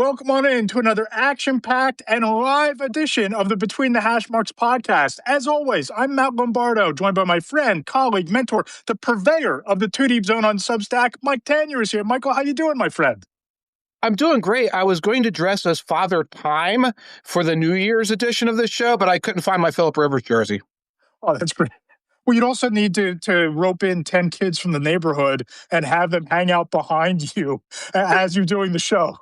welcome on in to another action-packed and live edition of the Between the Hash Marks podcast. As always, I'm Matt Lombardo, joined by my friend, colleague, mentor, the purveyor of the Two Deep Zone on Substack, Mike Tanier is here. Michael, how you doing, my friend? I'm doing great. I was going to dress as Father Time for the New Year's edition of this show, but I couldn't find my Philip Rivers jersey. Oh, that's great. Well, you'd also need to rope in 10 kids from the neighborhood and have them hang out behind you as you're doing the show.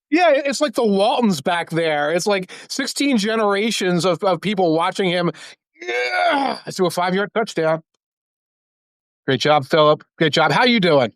Yeah, it's like the Waltons back there. It's like 16 generations of people watching him. Yeah, let's do a 5-yard touchdown. Great job, Philip. Great job. How you doing?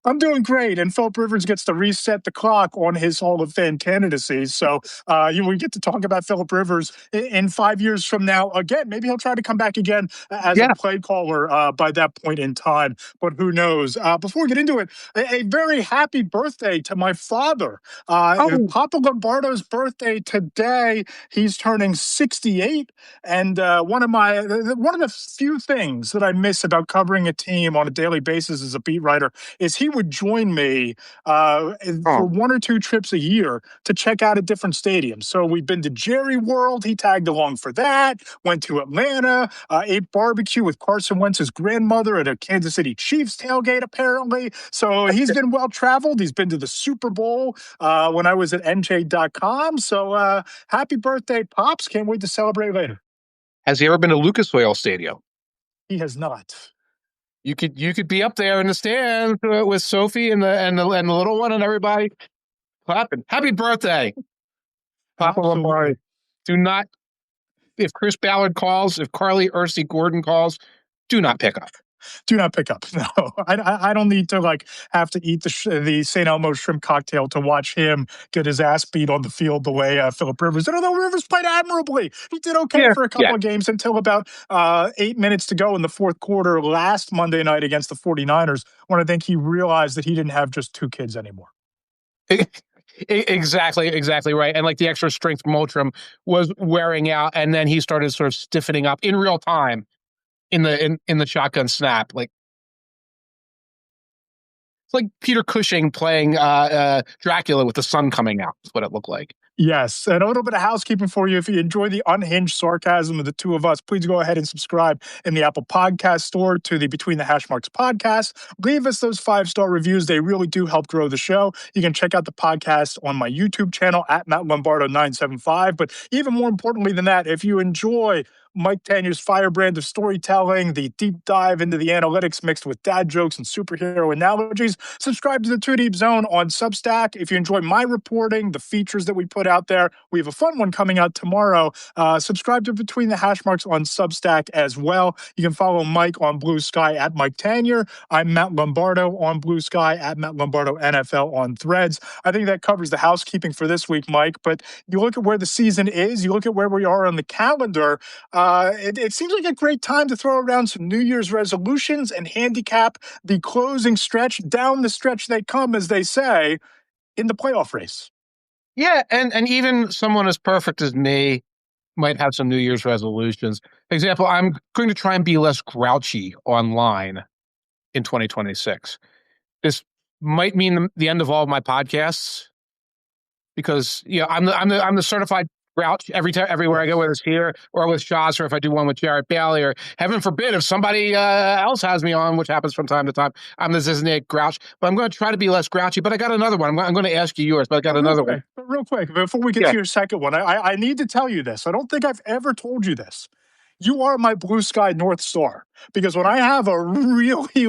I'm doing great, and Philip Rivers gets to reset the clock on his Hall of Fame candidacy. So we get to talk about Philip Rivers in 5 years from now again. Maybe he'll try to come back again as a play caller by that point in time, but who knows? Before we get into it, a very happy birthday to my father. Papa Lombardo's birthday today. He's turning 68, and one of the few things that I miss about covering a team on a daily basis as a beat writer is he would join me for 1 or 2 trips a year to check out a different stadium. So we've been to Jerry World. He tagged along for that. Went to Atlanta, ate barbecue with Carson Wentz's grandmother at a Kansas City Chiefs tailgate, apparently. So he's been well-traveled. He's been to the Super Bowl when I was at NJ.com. So happy birthday, Pops. Can't wait to celebrate later. Has he ever been to Lucas Oil Stadium? He has not. You could be up there in the stand with Sophie and the little one and everybody clapping. Happy birthday, Papa Lombardi. Do not, if Chris Ballard calls, if Carly Ursi Gordon calls, do not pick up. Do not pick up. No, I don't need to have to eat the St. Elmo shrimp cocktail to watch him get his ass beat on the field the way Philip Rivers did. Although Rivers played admirably, he did okay for a couple of games until about 8 minutes to go in the fourth quarter last Monday night against the 49ers, when I think he realized that he didn't have just 2 kids anymore. Exactly right. And like the extra strength Motrin was wearing out, and then he started sort of stiffening up in real time. In the shotgun snap, it's like Peter Cushing playing Dracula with the sun coming out. That's what it looked like. Yes, and a little bit of housekeeping for you. If you enjoy the unhinged sarcasm of the two of us, please go ahead and subscribe in the Apple Podcast Store to the Between the Hash Marks podcast. Leave us those 5-star reviews. They really do help grow the show. You can check out the podcast on my YouTube channel at Matt Lombardo 975. But even more importantly than that, if you enjoy Mike Tanier's firebrand of storytelling, the deep dive into the analytics mixed with dad jokes and superhero analogies, subscribe to the Two Deep Zone on Substack. If you enjoy my reporting, the features that we put out there, we have a fun one coming out tomorrow. Subscribe to Between the Hash Marks on Substack as well. You can follow Mike on Blue Sky at Mike Tanier. I'm Matt Lombardo on Blue Sky at Matt Lombardo NFL on Threads. I think that covers the housekeeping for this week, Mike. But you look at where the season is, you look at where we are on the calendar, it seems like a great time to throw around some New Year's resolutions and handicap the closing stretch. Down the stretch they come, as they say, in the playoff race. Yeah, and even someone as perfect as me might have some New Year's resolutions. For example, I'm going to try and be less grouchy online in 2026. This might mean the end of all of my podcasts because I'm the certified grouch everywhere I go, whether it's here or with Shaz, or if I do one with Jarrett Bailey, or heaven forbid if somebody else has me on, which happens from time to time, I'm the designated grouch. But I'm going to try to be less grouchy. But I got another one. I'm going to ask you yours, but I got another one. Real quick, before we get to your second one, I need to tell you this. I don't think I've ever told you this. You are my Blue Sky North Star, because when I have a really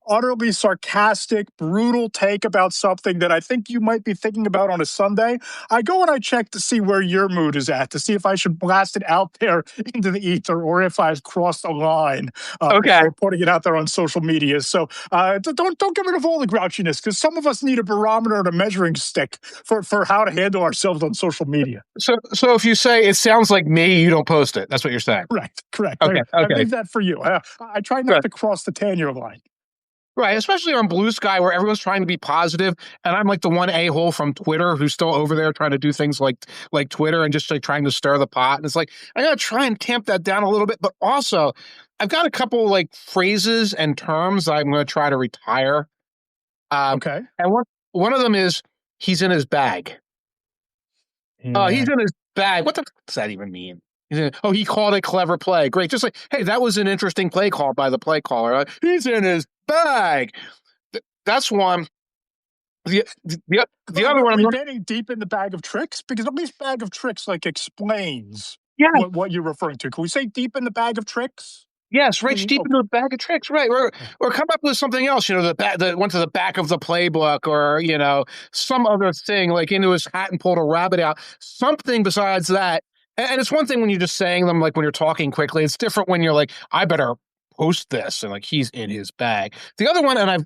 utterly sarcastic, brutal take about something that I think you might be thinking about on a Sunday, I go and I check to see where your mood is at, to see if I should blast it out there into the ether or if I've crossed a line before putting it out there on social media. So don't get rid of all the grouchiness, because some of us need a barometer and a measuring stick for how to handle ourselves on social media. So if you say it sounds like me, you don't post it. That's what you're saying. Correct. Okay. I leave that for you. I try not to cross the Tanier line. Right, especially on Blue Sky where everyone's trying to be positive, and I'm like the one a-hole from Twitter who's still over there trying to do things like Twitter and just trying to stir the pot. And it's like, I got to try and tamp that down a little bit, but also I've got a couple phrases and terms I'm going to try to retire. Okay. And one of them is, he's in his bag. Yeah. He's in his bag. What the fuck does that even mean? He called it clever play. Great. Just like, hey, that was an interesting play call by the play caller. He's in his bag. That's one. The other one, Are we getting deep in the bag of tricks? Because at least bag of tricks like explains yeah, what you're referring to. Can we say deep in the bag of tricks? yes, reach Maybe. deep Oh, into a bag of tricks, right? Or come up with something else. That went to the back of the playbook, or some other thing, like into his hat and pulled a rabbit out. Something besides that. And it's one thing when you're just saying them, like when you're talking quickly. It's different when you're like, I better post this, and like he's in his bag. The other one, and I've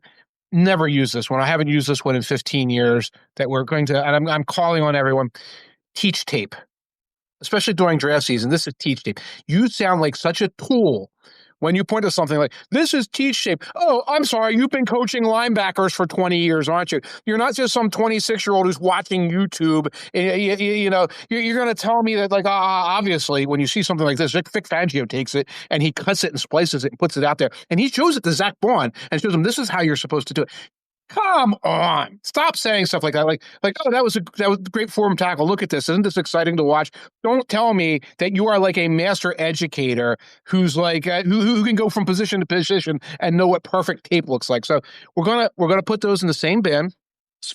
never used this one. I haven't used this one in 15 years. That we're going to, and I'm calling on everyone. Teach tape, especially during draft season. This is teach tape. You sound like such a tool when you point to something like, this is teach tape. Oh, I'm sorry. You've been coaching linebackers for 20 years, aren't you? You're not just some 26-year-old who's watching YouTube. You're going to tell me that, like, obviously, when you see something like this, Vic Fangio takes it and he cuts it and splices it and puts it out there. And he shows it to Zach Bond and shows him this is how you're supposed to do it. Come on. Stop saying stuff like that. Oh, that was a great form tackle. Look at this. Isn't this exciting to watch? Don't tell me that you are like a master educator who's like who can go from position to position and know what perfect tape looks like. So we're gonna put those in the same bin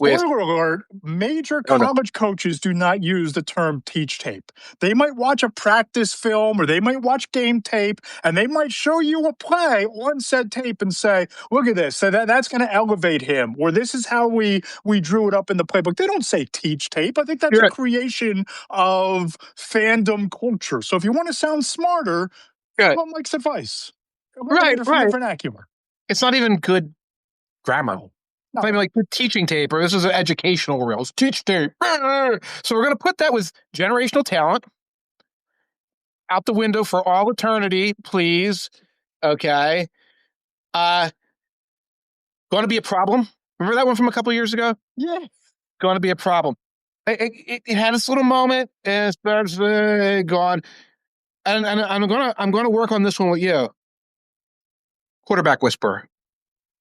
with spoiler alert, major oh no. college coaches do not use the term teach tape. They might watch a practice film or they might watch game tape and they might show you a play on said tape and say, look at this. So that's going to elevate him. Or this is how we drew it up in the playbook. They don't say teach tape. I think that's You're a right. creation of fandom culture. So if you want to sound smarter, Good. follow Mike's advice. Right, Eliminate it from the right. vernacular. It's not even good grammar. No. Maybe like teaching tape, or this is an educational reels. Teach tape. So we're going to put that with generational talent out the window for all eternity, please. Okay. Going to be a problem. Remember that one from a couple years ago? Yeah. Going to be a problem. It had its little moment, and it's gone. And I'm gonna work on this one with you. Quarterback whisperer.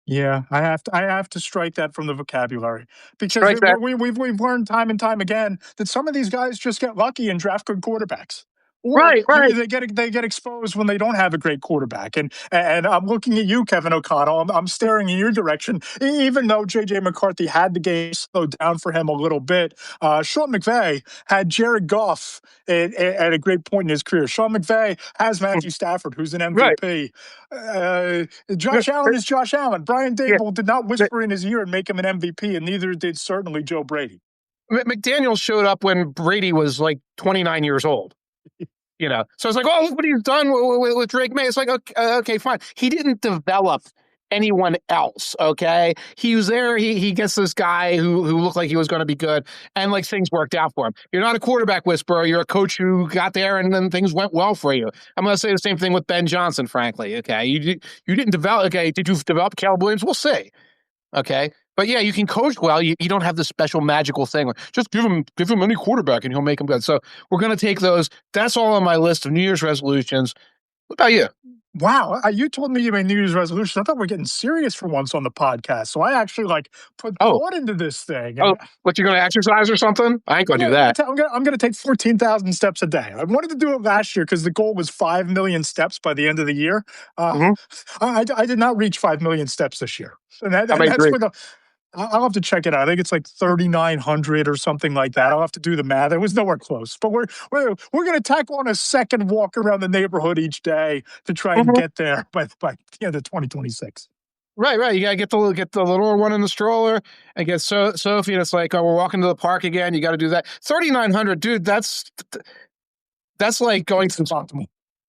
Yeah, I have to strike that from the vocabulary because Strike that. we've learned time and time again that some of these guys just get lucky and draft good quarterbacks, or Right, right. they get exposed when they don't have a great quarterback. And I'm looking at you, Kevin O'Connell. I'm staring in your direction. Even though JJ McCarthy had the game slowed down for him a little bit, Sean McVay had Jared Goff at a great point in his career. Sean McVay has Matthew Stafford, who's an Right. MVP. Josh Allen is Josh Allen. Brian Yeah. Dable did not whisper in his ear and make him an MVP, and neither did certainly Joe Brady. McDaniel showed up when Brady was like 29 years old. So it's like, oh, look what he's done with Drake May. It's like, okay, fine. He didn't develop anyone else. Okay, he was there. He gets this guy who looked like he was going to be good, and like things worked out for him. You're not a quarterback whisperer. You're a coach who got there, and then things went well for you. I'm going to say the same thing with Ben Johnson. Frankly, okay, you didn't develop. Okay, did you develop Caleb Williams? We'll see. Okay. But yeah, you can coach well. You don't have the special magical thing. Just give him any quarterback and he'll make him good. So we're going to take those. That's all on my list of New Year's resolutions. What about you? Wow, you told me you made New Year's resolution. I thought we are getting serious for once on the podcast. So I actually put Oh, thought into this thing. And what, you going to exercise or something? I ain't going to do that. I'm going to take 14,000 steps a day. I wanted to do it last year because the goal was 5 million steps by the end of the year. Mm-hmm. I did not reach 5 million steps this year. And that's agree. for the. I'll have to check it out. I think it's like 3,900 or something like that. I'll have to do the math. It was nowhere close. But we're going to tack on a second walk around the neighborhood each day to try and get there by the end of 2026. Right. You gotta get the little one in the stroller and get Sophie. And it's like, oh, we're walking to the park again. You got to do that. 3,900, dude. That's like going to optimal.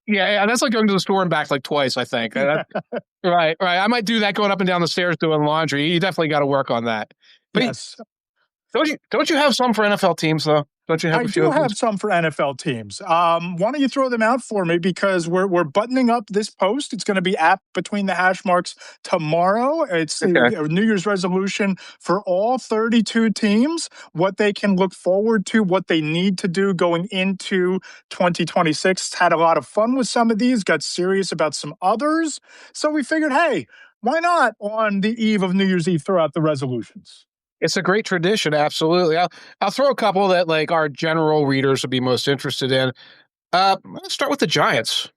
Yeah, that's like going to the store and back like twice, I think. Right. I might do that going up and down the stairs doing laundry. You definitely got to work on that. But yes. Don't you have some for NFL teams, though? Don't you have a few? I do have some for NFL teams. Why don't you throw them out for me? Because we're buttoning up this post. It's going to be at Between the Hash Marks tomorrow. It's a New Year's resolution for all 32 teams, what they can look forward to, what they need to do going into 2026. Had a lot of fun with some of these, got serious about some others. So we figured, hey, why not on the eve of New Year's Eve throw out the resolutions? It's a great tradition, absolutely. I'll throw a couple that like our general readers would be most interested in. Let's start with the Giants.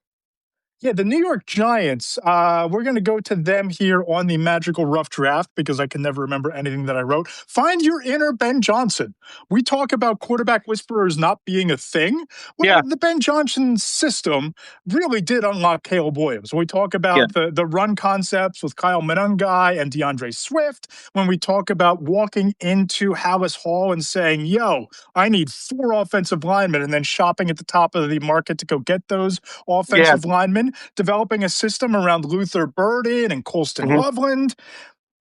Yeah, the New York Giants. We're going to go to them here on the magical rough draft because I can never remember anything that I wrote. Find your inner Ben Johnson. We talk about quarterback whisperers not being a thing. Well, Yeah, the Ben Johnson system really did unlock Caleb Williams. We talk yeah, about the run concepts with Kyle Monangai and DeAndre Swift. When we talk about walking into Hallis Hall and saying, yo, I need 4 offensive linemen, and then shopping at the top of the market to go get those yeah. offensive linemen, developing a system around Luther Burden and Colston Hmm. Loveland.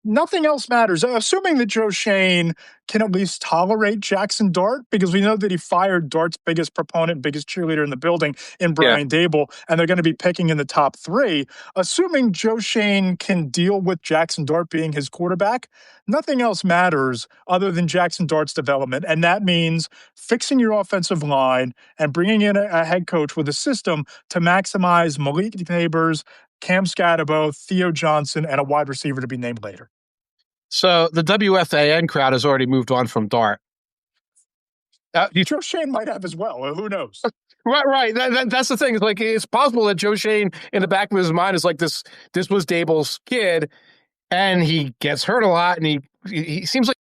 Nothing else matters, assuming that Joe Shane can at least tolerate Jackson Dart, because we know that he fired Dart's biggest proponent, biggest cheerleader in the building in Yeah. Brian Dable, and they're going to be picking in the top 3. Assuming Joe Shane can deal with Jackson Dart being his quarterback, nothing else matters other than Jackson Dart's development, and that means fixing your offensive line and bringing in a head coach with a system to maximize Malik Neighbors, Cam Scatterbo, Theo Johnson, and a wide receiver to be named later. So the WFAN crowd has already moved on from Dart. Joe Shane might have as well. Who knows? Right. That's the thing. It's like it's possible that Joe Shane, in the back of his mind, is like this. This was Dable's kid, and he gets hurt a lot, and he seems like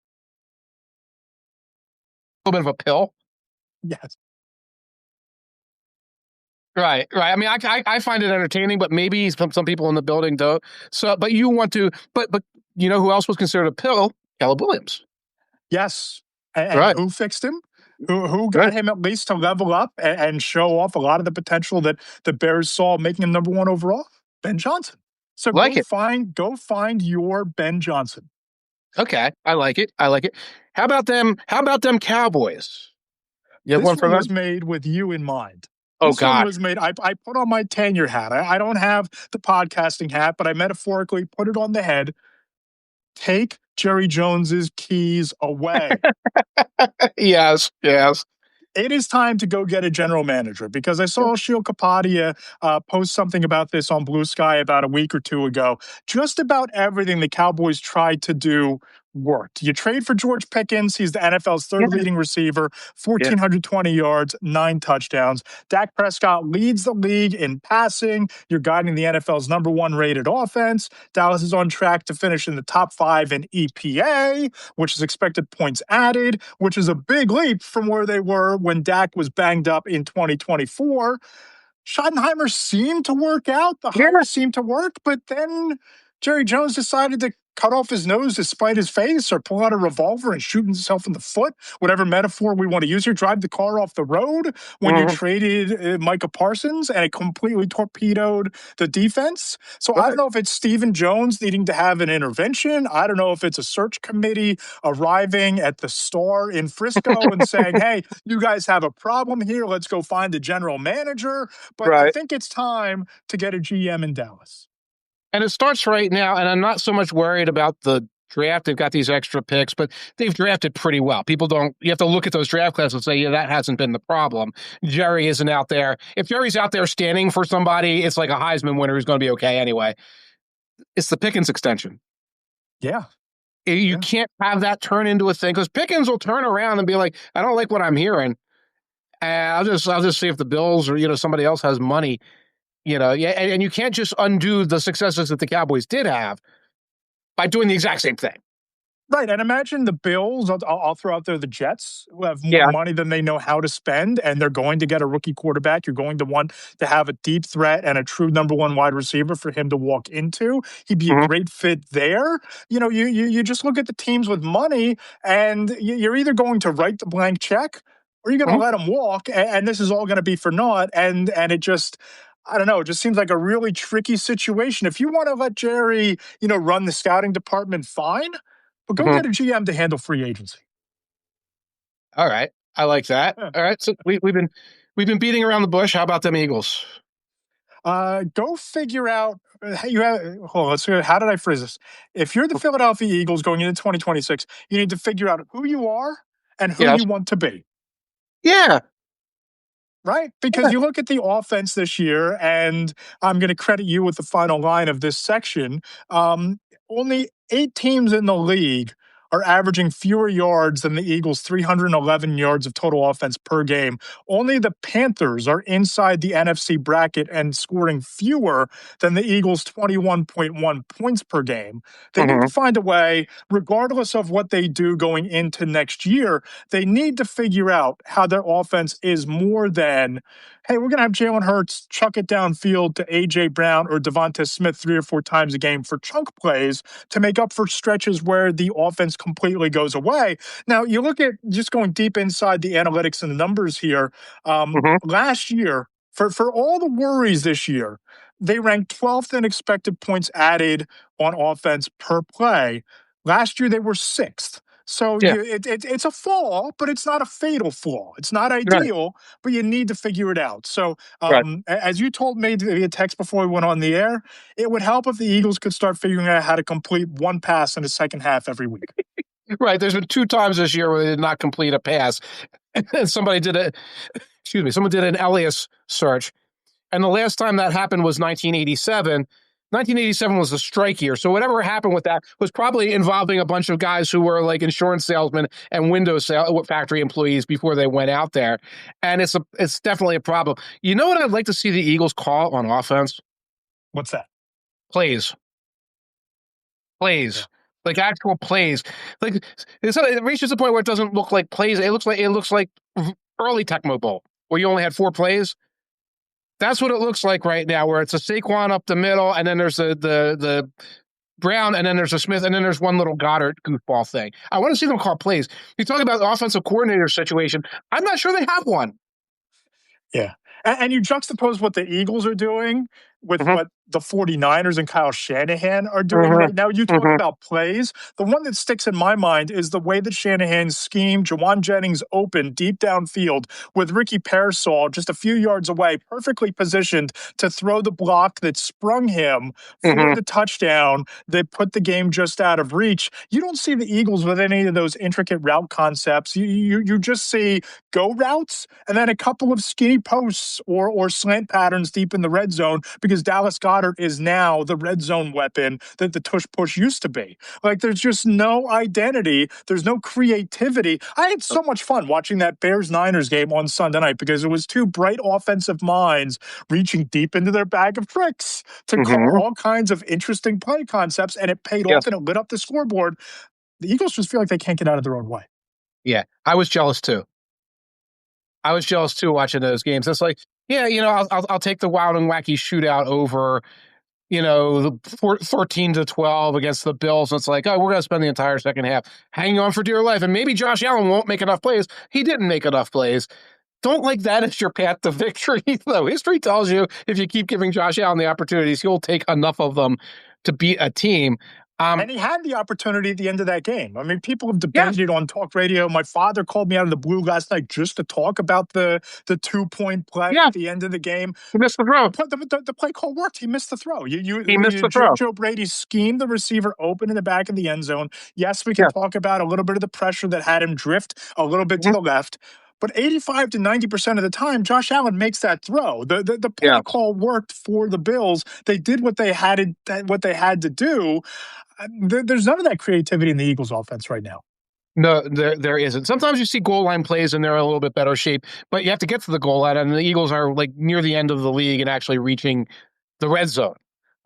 a little bit of a pill. Yes. Right. I mean, I find it entertaining, but maybe some people in the building don't. So, but you want to, but you know who else was considered a pill? Caleb Williams. Yes. And Right. who fixed him? Who got Right. him at least to level up and show off a lot of the potential that the Bears saw, making him number 1 overall? Ben Johnson. So Like it. go find your Ben Johnson. Okay. I like it. How about them? How about them Cowboys? You have This one for one was them? made with you in mind. Oh This one God. was made. I put on my tenure hat. I don't have the podcasting hat, but I metaphorically put it on the head. Take Jerry Jones's keys away. Yes. It is time to go get a general manager, because I saw Sheil Kapadia post something about this on Blue Sky about a week or 2 ago. Just about everything the Cowboys tried to do worked. You trade for George Pickens. He's the NFL's Yeah. 3rd leading receiver, Yeah. 1,420 yards, 9 touchdowns. Dak Prescott leads the league in passing. You're guiding the NFL's number 1 rated offense. Dallas is on track to finish in the top 5 in EPA, which is expected points added, which is a big leap from where they were when Dak was banged up in 2024. Schottenheimer seemed to work out. The Yeah. hires seemed to work, but then Jerry Jones decided to cut off his nose to spite his face, or pull out a revolver and shoot himself in the foot, whatever metaphor we want to use here, drive the car off the road when you Mhm. traded Micah Parsons, and it completely torpedoed the defense. So I don't Right. know if it's Stephen Jones needing to have an intervention. I don't know if it's a search committee arriving at the Star in Frisco and saying, hey, you guys have a problem here. Let's go find a general manager. But I Right. think it's time to get a GM in Dallas. And it starts right now, and I'm not so much worried about the draft. They've got these extra picks, but they've drafted pretty well. People don't, you have to look at those draft classes and say, yeah, that hasn't been the problem. Jerry isn't out there. If Jerry's out there standing for somebody, it's like a Heisman winner who's going to be okay anyway. It's the Pickens extension. Yeah. You Yeah. can't have that turn into a thing, because Pickens will turn around and be like, I don't like what I'm hearing. And I'll just see if the Bills or somebody else has money. Yeah, and you can't just undo the successes that the Cowboys did have by doing the exact same thing. Right. And imagine the Bills, I'll throw out there the Jets, who have more Yeah. money than they know how to spend, and they're going to get a rookie quarterback. You're going to want to have a deep threat and a true number 1 wide receiver for him to walk into. He'd be a Mhm. great fit there. You just look at the teams with money, and you're either going to write the blank check, or you're going to Mhm. let him walk, and this is all going to be for naught. And it just, I don't know, it just seems like a really tricky situation. If you want to let Jerry, run the scouting department, fine. But go Mhm. get a GM to handle free agency. All right. I like that. Yeah. All right. So we've been beating around the bush. How about them Eagles? Go figure out. You have. Hold on. Let's see. How did I phrase this? If you're the Philadelphia Eagles going into 2026, you need to figure out who you are and who Yes. you want to be. Yeah. Right? Because you look at the offense this year, and I'm going to credit you with the final line of this section. Only 8 teams in the league are averaging fewer yards than the Eagles, 311 yards of total offense per game. Only the Panthers are inside the NFC bracket and scoring fewer than the Eagles, 21.1 points per game. They need to find a way, regardless of what they do going into next year, they need to figure out how their offense is more than, hey, we're going to have Jalen Hurts chuck it downfield to A.J. Brown or Devonta Smith 3 or 4 times a game for chunk plays to make up for stretches where the offense completely goes away. Now, you look at just going deep inside the analytics and the numbers here. Last year, for all the worries this year, they ranked 12th in expected points added on offense per play. Last year, they were 6th. So Yeah. it's a flaw, but it's not a fatal flaw. It's not Right. ideal, but you need to figure it out. So Right. as you told me via text before we went on the air, it would help if the Eagles could start figuring out how to complete one pass in the second half every week. Right. There's been 2 times this year where they did not complete a pass. And someone did an Elias search. And the last time that happened was 1987. 1987 was a strike year. So whatever happened with that was probably involving a bunch of guys who were like insurance salesmen and window factory employees before they went out there. And it's definitely a problem. You know what I'd like to see the Eagles call on offense? What's that? Plays. Yeah. Like actual plays. Like it reaches the point where it doesn't look like plays. It looks like early Tecmo Bowl where you only had 4 plays. That's what it looks like right now, where it's a Saquon up the middle, and then there's the Brown, and then there's a Smith, and then there's one little Goddard goofball thing. I want to see them call plays. You talk about the offensive coordinator situation. I'm not sure they have one. Yeah. And you juxtapose what the Eagles are doing with what the 49ers and Kyle Shanahan are doing right now. You talk about plays. The one that sticks in my mind is the way that Shanahan schemed Jawan Jennings open deep downfield with Ricky Pearsall just a few yards away, perfectly positioned to throw the block that sprung him for the touchdown that put the game just out of reach. You don't see the Eagles with any of those intricate route concepts. You just see go routes and then a couple of skinny posts or slant patterns deep in the red zone, because Dallas Goedert is now the red zone weapon that the tush push used to be. Like, there's just no identity. There's no creativity. I had so much fun watching that Bears-Niners game on Sunday night because it was 2 bright offensive minds reaching deep into their bag of tricks to call all kinds of interesting play concepts, and it paid off and it lit up the scoreboard. The Eagles just feel like they can't get out of their own way. Yeah, I was jealous too. Watching those games. It's like, yeah, I'll take the wild and wacky shootout over, the 13-12 against the Bills. And it's like, oh, we're going to spend the entire second half hanging on for dear life. And maybe Josh Allen won't make enough plays. He didn't make enough plays. Don't like that as your path to victory, though. History tells you if you keep giving Josh Allen the opportunities, he'll take enough of them to beat a team. And he had the opportunity at the end of that game. I mean, people have debated on talk radio. My father called me out of the blue last night just to talk about the 2-point play at the end of the game. He missed the throw. The play call worked. He missed the throw. He missed the throw. Joe Brady schemed the receiver open in the back of the end zone. Yes, we can talk about a little bit of the pressure that had him drift a little bit to the left. But 85 to 90% of the time, Josh Allen makes that throw. The play call worked for the Bills. They did what they had to do. There's none of that creativity in the Eagles offense right now. No, there isn't. Sometimes you see goal line plays and they're in a little bit better shape, but you have to get to the goal line, and the Eagles are like near the end of the league and actually reaching the red zone.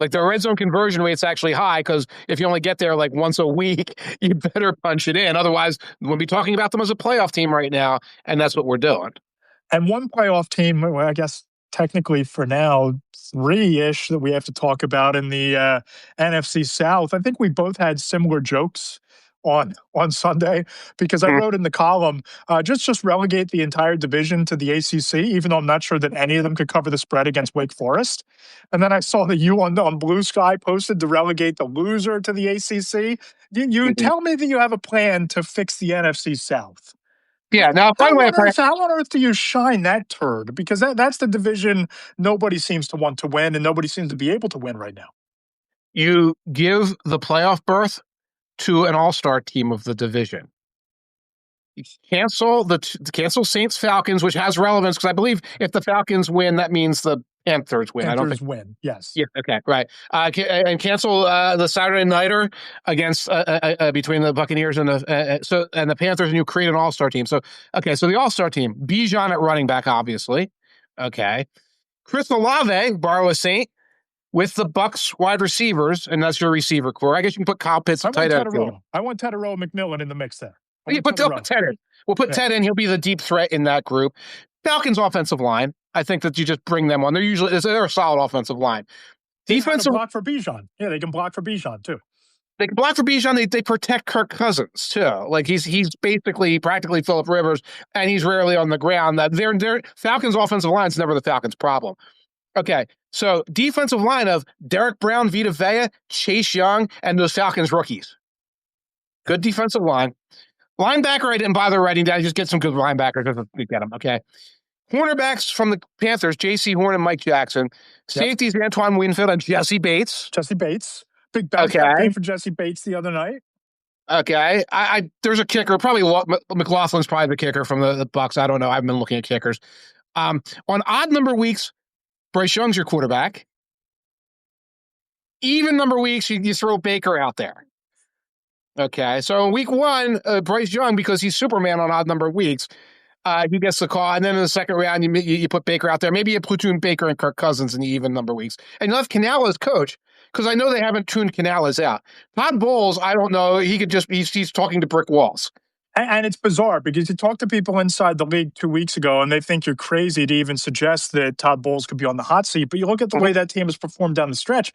Like, their red zone conversion rate's actually high, because if you only get there like once a week, you better punch it in. Otherwise, we'll be talking about them as a playoff team right now, and that's what we're doing. And one playoff team, well, I guess technically for now, 3-ish that we have to talk about in the NFC South. I think we both had similar jokes on Sunday, because I wrote in the column, just relegate the entire division to the ACC, even though I'm not sure that any of them could cover the spread against Wake Forest. And then I saw that you on Blue Sky posted to relegate the loser to the ACC. You tell me that you have a plan to fix the NFC South. Yeah. Now, by the way, how on earth do you shine that turd? Because that's the division nobody seems to want to win, and nobody seems to be able to win right now. You give the playoff berth to an all-star team of the division. You cancel Saints Falcons, which has relevance, because I believe if the Falcons win, that means the Panthers win. I don't think. Panthers win. Yes. Yeah. Okay. Right. And cancel the Saturday nighter against between the Buccaneers and the Panthers, and you create an all-star team. So okay. So the all-star team: Bijan at running back, obviously. Okay. Chris Olave, borrow a saint, with the Bucs wide receivers, and that's your receiver core. I guess you can put Kyle Pitts at tight end. I want Tedero McMillan in the mix there. Yeah, put Ted in. We'll put Ted in. He'll be the deep threat in that group. Falcons offensive line. I think that you just bring them on. They're a solid offensive line. Defensive block for Bijan. Yeah, they can block for Bijan too. They can block for Bijan. They protect Kirk Cousins too. Like he's basically practically Phillip Rivers, and he's rarely on the ground. That their Falcons offensive line is never the Falcons' problem. Okay, so defensive line of Derek Brown, Vita Vea, Chase Young, and those Falcons rookies. Good defensive line. Linebacker, I didn't bother writing down. Just get some good linebackers. Get them. Okay. Cornerbacks from the Panthers, J.C. Horn and Mike Jackson. Safeties, Antoine Winfield and Jesse Bates. Big bounce back game for Jesse Bates the other night. Okay. There's a kicker. Probably McLaughlin's probably the kicker from the Bucs. I don't know. I haven't been looking at kickers. On odd number weeks, Bryce Young's your quarterback. Even number weeks, you throw Baker out there. Okay. So in week 1, Bryce Young, because he's Superman on odd number weeks, he gets the call, and then in the second round, you put Baker out there. Maybe you platoon Baker and Kirk Cousins in the even number weeks. And you left Canales coach, because I know they haven't tuned Canales out. Todd Bowles, I don't know. He could just he's talking to brick walls. And it's bizarre because you talk to people inside the league 2 weeks ago, and they think you're crazy to even suggest that Todd Bowles could be on the hot seat. But you look at the way that team has performed down the stretch,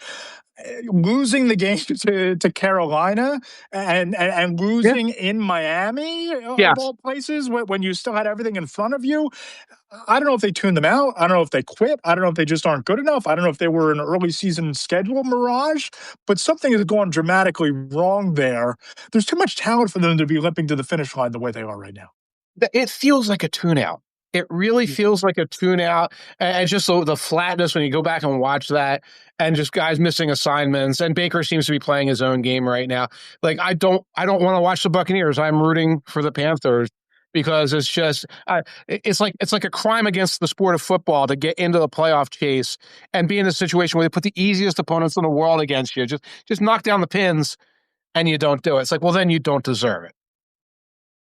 losing the game to Carolina and losing in Miami, of all places, when you still had everything in front of you. I don't know if they tuned them out. I don't know if they quit. I don't know if they just aren't good enough. I don't know if they were an early season schedule mirage, but something has gone dramatically wrong there. There's too much talent for them to be limping to the finish line the way they are right now. It feels like a tune-out. It really feels like a tune-out, and just the flatness when you go back and watch that, and just guys missing assignments. And Baker seems to be playing his own game right now. Like I don't want to watch the Buccaneers. I'm rooting for the Panthers. Because it's just it's like a crime against the sport of football to get into the playoff chase and be in a situation where they put the easiest opponents in the world against you. Just knock down the pins, and you don't do it. It's like, well, then you don't deserve it.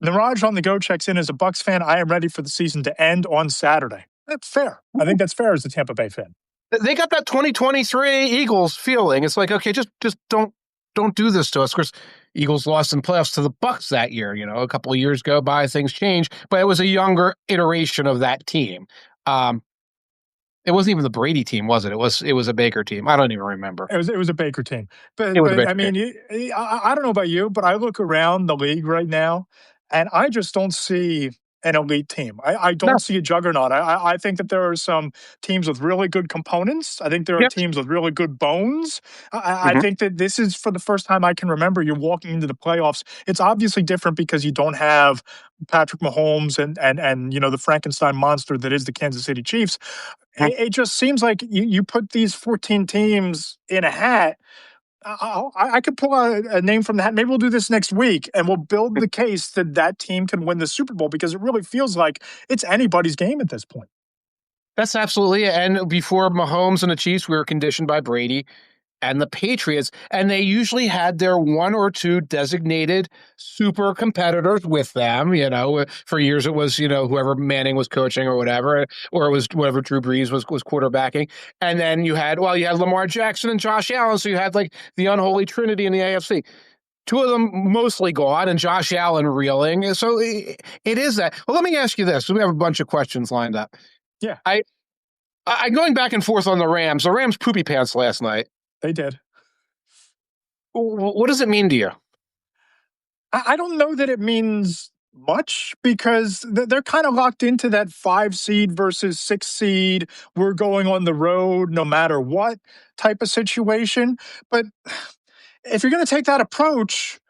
Niraj on the go checks in as a Bucs fan. I am ready for the season to end on Saturday. That's fair. I think that's fair as a Tampa Bay fan. They got that 2023 Eagles feeling. It's like, okay, just don't do this to us. Of course, Eagles lost in playoffs to the Bucs that year. You know, a couple of years go by, things changed, but it was a younger iteration of that team. It wasn't even the Brady team, was it? It was a Baker team. I don't even remember. It was a Baker team. But I mean, I don't know about you, but I look around the league right now, and I just don't see an elite team. I don't see a juggernaut. I think that there are some teams with really good components. I think there are teams with really good bones. I think that this is, for the first time I can remember, you're walking into the playoffs. It's obviously different because you don't have Patrick Mahomes and the Frankenstein monster that is the Kansas City Chiefs. It just seems like you put these 14 teams in a hat. I could pull a name from the hat. Maybe we'll do this next week, and we'll build the case that team can win the Super Bowl, because it really feels like it's anybody's game at this point. That's absolutely it. And before Mahomes and the Chiefs, we were conditioned by Brady and the Patriots, and they usually had their one or two designated super competitors with them. You know, for years it was, whoever Manning was coaching or whatever, or it was whatever Drew Brees was quarterbacking. And then you had Lamar Jackson and Josh Allen, so you had like the unholy trinity in the AFC. Two of them mostly gone, and Josh Allen reeling. So it is that. Well, let me ask you this. We have a bunch of questions lined up. Yeah. I going back and forth on the Rams. The Rams poopy pants last night. They did. What does it mean to you? I don't know that it means much, because they're kind of locked into that 5 seed versus 6 seed. We're going on the road no matter what type of situation. But if you're going to take that approach,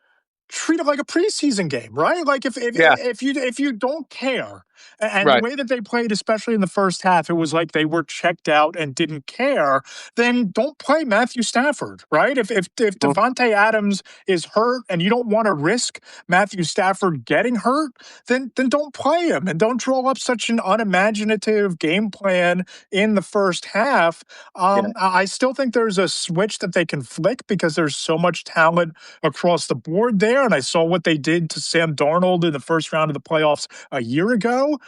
treat it like a preseason game, right? Like if you don't care And the Right. way that they played, especially in the first half, it was like they were checked out and didn't care. Then don't play Matthew Stafford, right? If Mhm. Devontae Adams is hurt and you don't want to risk Matthew Stafford getting hurt, then don't play him and don't draw up such an unimaginative game plan in the first half. Yeah. I still think there's a switch that they can flick because there's so much talent across the board there. And I saw what they did to Sam Darnold in the first round of the playoffs a year ago.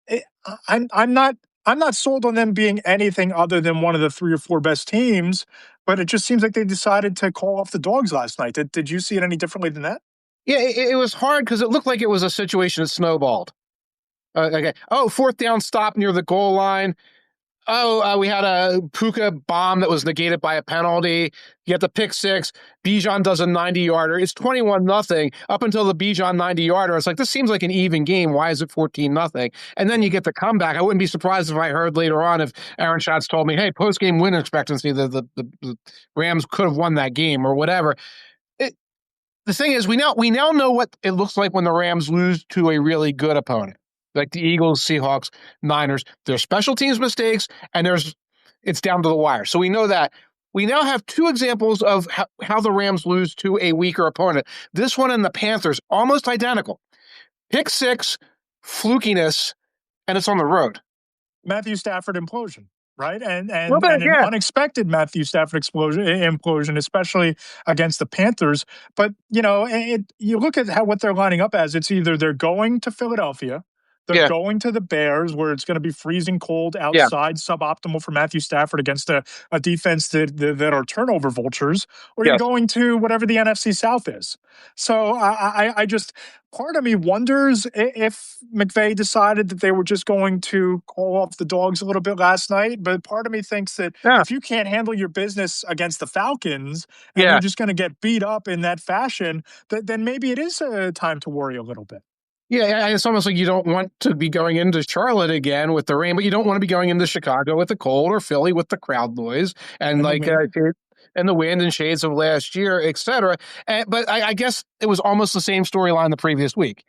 It, I'm not sold on them being anything other than one of the three or four best teams, but it just seems like they decided to call off the dogs last night. Did you see it any differently than that? Yeah, it was hard because it looked like it was a situation that snowballed. Okay. Oh, fourth down stop near the goal line. Oh, we had a Puka bomb that was negated by a penalty. You get the pick six. Bijan does a 90-yarder. It's 21-0 up until the Bijan 90-yarder. It's like, this seems like an even game. Why is it 14-0? And then you get the comeback. I wouldn't be surprised if I heard later on if Aaron Schatz told me, hey, post-game win expectancy, the Rams could have won that game or whatever. The thing is, we now know what it looks like when the Rams lose to a really good opponent, like the Eagles, Seahawks, Niners. There's special teams mistakes, and it's down to the wire. So we know that. We now have two examples of how the Rams lose to a weaker opponent. This one and the Panthers, almost identical. Pick six, flukiness, and it's on the road. Matthew Stafford implosion, right? Well, but And an yeah, unexpected Matthew Stafford implosion, especially against the Panthers. But you look at what they're lining up as. It's either they're going to Philadelphia, they're yeah, going to the Bears, where it's going to be freezing cold yeah, outside, suboptimal for Matthew Stafford against a defense that are turnover vultures, or you're yes. going to whatever the NFC South is. So I just part of me wonders if McVay decided that they were just going to call off the dogs a little bit last night. But part of me thinks that Yeah, if you can't handle your business against the Falcons and you're yeah. just going to get beat up in that fashion, then maybe it is time to worry a little bit. Yeah, it's almost like you don't want to be going into Charlotte again with the rain, but you don't want to be going into Chicago with the cold or Philly with the crowd noise and And the like wind. and the wind and shades of last year, etc. But I guess it was almost the same storyline the previous week.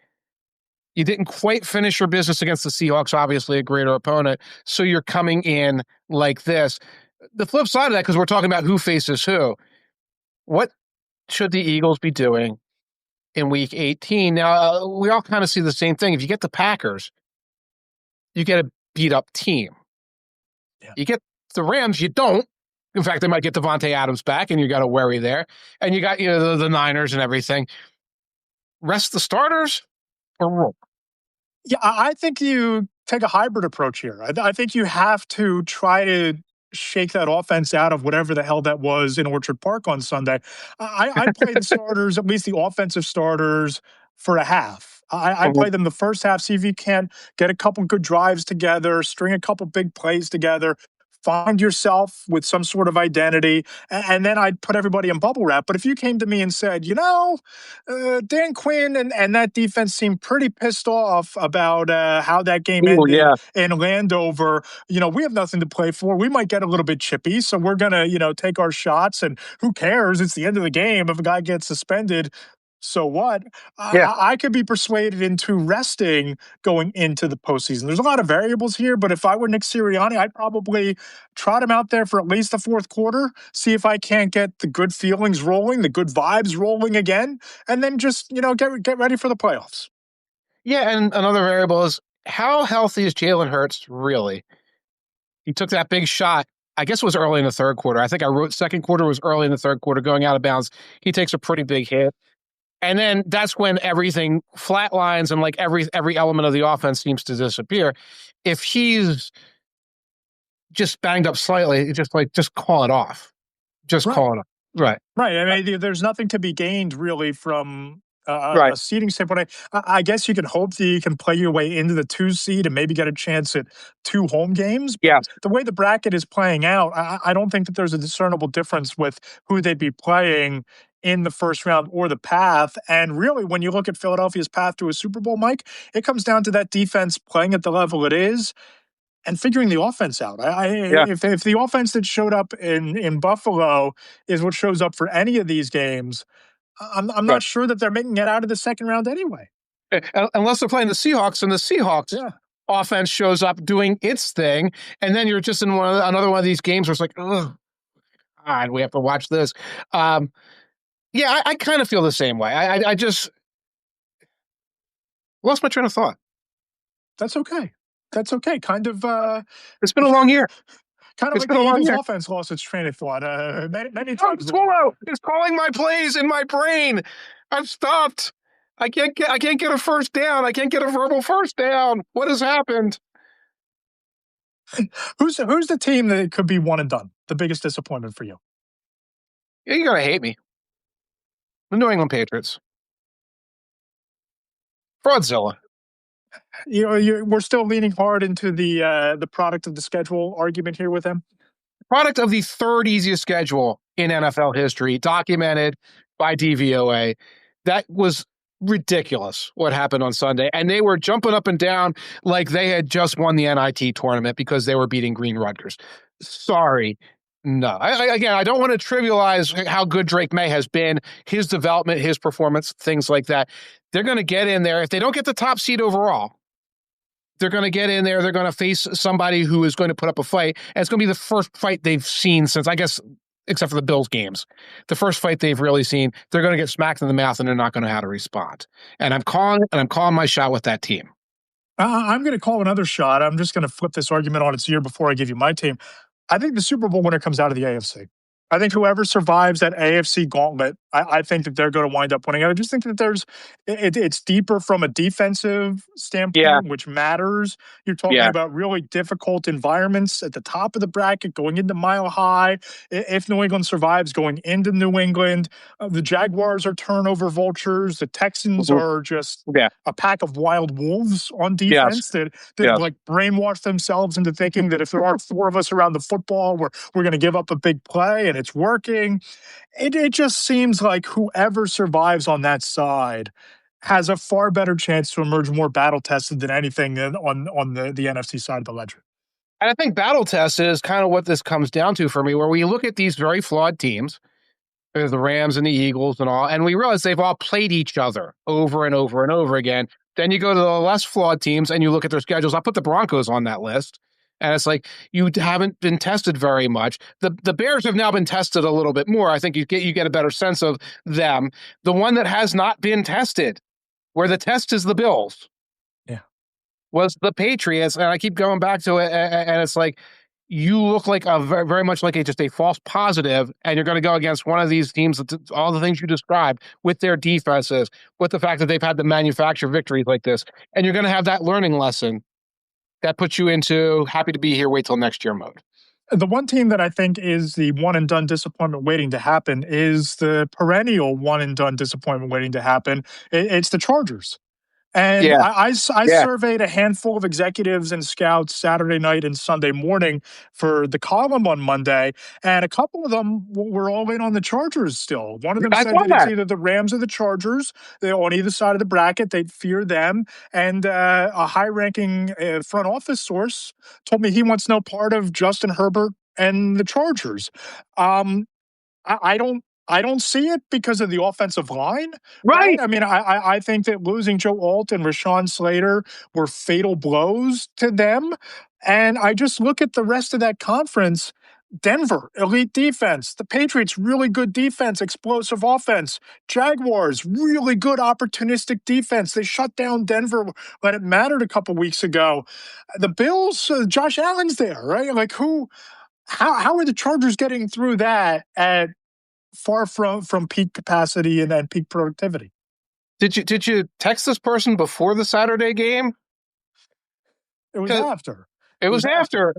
You didn't quite finish your business against the Seahawks, obviously a greater opponent, so you're coming in like this. The flip side of that, because we're talking about who faces who, what should the Eagles be doing in week 18? Now, we all kind of see the same thing. If you get the Packers, you get a beat up team. Yeah. You get the Rams, you don't. In fact, they might get Devontae Adams back, and you got to worry there. And you got the Niners and everything. Rest the starters or roll. Yeah, I think you take a hybrid approach here. I think you have to try to shake that offense out of whatever the hell that was in Orchard Park on Sunday. I'd play the starters, at least the offensive starters, for a half. I'd Mhm. play them the first half, see if you can't get a couple good drives together, string a couple big plays together, find yourself with some sort of identity, and then I'd put everybody in bubble wrap. But if you came to me and said, Dan Quinn and that defense seemed pretty pissed off about how that game Ooh, ended yeah. in Landover. We have nothing to play for. We might get a little bit chippy, so we're gonna, take our shots. And who cares? It's the end of the game. If a guy gets suspended, so what? Yeah. I could be persuaded into resting going into the postseason. There's a lot of variables here, but if I were Nick Sirianni, I'd probably trot him out there for at least the fourth quarter, see if I can't get the good feelings rolling, the good vibes rolling again, and then just get ready for the playoffs. Yeah. And another variable is how healthy is Jalen Hurts really? He took that big shot. I guess it was early in the third quarter. I think I wrote second quarter was early in the third quarter going out of bounds. He takes a pretty big hit. And then that's when everything flatlines and like every element of the offense seems to disappear. If he's just banged up slightly, just call it off. Just Right. call it off. Right. Right. I mean, there's nothing to be gained really from Right. a seeding standpoint. I guess you can hope that you can play your way into the 2 seed and maybe get a chance at 2 home games. But Yes. the way the bracket is playing out, I don't think that there's a discernible difference with who they'd be playing in the first round or the path. And really, when you look at Philadelphia's path to a Super Bowl, Mike, it comes down to that defense playing at the level it is and figuring the offense out. Yeah. If the offense that showed up in Buffalo is what shows up for any of these games, I'm Right. not sure that they're making it out of the second round anyway. Unless they're playing the Seahawks, and the Seahawks Yeah. offense shows up doing its thing, and then you're just in another one of these games where it's like, oh, God, we have to watch this. Yeah, I kind of feel the same way. I just lost my train of thought. That's okay. That's okay. It's been a long year. Kind of It's like been the a long Eagles' year. offense lost its train of thought many Oh, times. Swallow is calling my plays in my brain. I'm stopped. I can't get a first down. I can't get a verbal first down. What has happened? Who's the team that could be one and done? The biggest disappointment for you? Yeah, you're gonna hate me. The New England Patriots. Fraudzilla. We're still leaning hard into the product of the schedule argument here with them. Product of the third easiest schedule in NFL history, documented by DVOA. That was ridiculous what happened on Sunday. And they were jumping up and down like they had just won the NIT tournament because they were beating Green Rutgers. Sorry. No. Again, I don't want to trivialize how good Drake May has been, his development, his performance, things like that. They're going to get in there. If they don't get the top seed overall, they're going to get in there. They're going to face somebody who is going to put up a fight. And it's going to be the first fight they've seen since, I guess, except for the Bills games, the first fight they've really seen. They're going to get smacked in the mouth and they're not going to know how to respond. And I'm calling my shot with that team. I'm going to call another shot. I'm just going to flip this argument on its ear before I give you my team. I think the Super Bowl winner comes out of the AFC. I think whoever survives that AFC gauntlet, I think that they're going to wind up winning. I just think that it's deeper from a defensive standpoint, which matters. You're talking about really difficult environments at the top of the bracket, going into Mile High. If New England survives, going into New England, the Jaguars are turnover vultures. The Texans are just a pack of wild wolves on defense that like brainwash themselves into thinking that if there are four of us around the football, we're going to give up a big play, and it's working. It just seems like whoever survives on that side has a far better chance to emerge more battle tested than anything on the NFC side of the ledger. And I think battle test is kind of what this comes down to for me, where we look at these very flawed teams, there's the Rams and the Eagles and all, and we realize they've all played each other over and over and over again. Then you go to the less flawed teams and you look at their schedules. I'll put the Broncos on that list. And it's like, you haven't been tested very much. The Bears have now been tested a little bit more. I think you get a better sense of them. The one that has not been tested, where the test is the Bills, was the Patriots. And I keep going back to it, and it's like, you look like a very, very much like just a false positive, and you're going to go against one of these teams, all the things you described, with their defenses, with the fact that they've had to manufacture victories like this. And you're going to have that learning lesson that puts you into happy to be here, wait till next year mode. The one team that I think is the one and done disappointment waiting to happen is the perennial one and done disappointment waiting to happen. It's the Chargers. And I surveyed a handful of executives and scouts Saturday night and Sunday morning for the column on Monday, and a couple of them were all in on the Chargers still. One of them said that it's either the Rams or the Chargers. They're on either side of the bracket. They'd fear them. And a high-ranking front office source told me he wants no part of Justin Herbert and the Chargers. I don't see it because of the offensive line. Right? I mean, I think that losing Joe Alt and Rashawn Slater were fatal blows to them. And I just look at the rest of that conference. Denver, elite defense. The Patriots, really good defense, explosive offense. Jaguars, really good opportunistic defense. They shut down Denver when it mattered a couple weeks ago. The Bills, Josh Allen's there, right? Like how are the Chargers getting through that at far from peak capacity and peak productivity? Did you text this person before the Saturday game? It was after. It was after.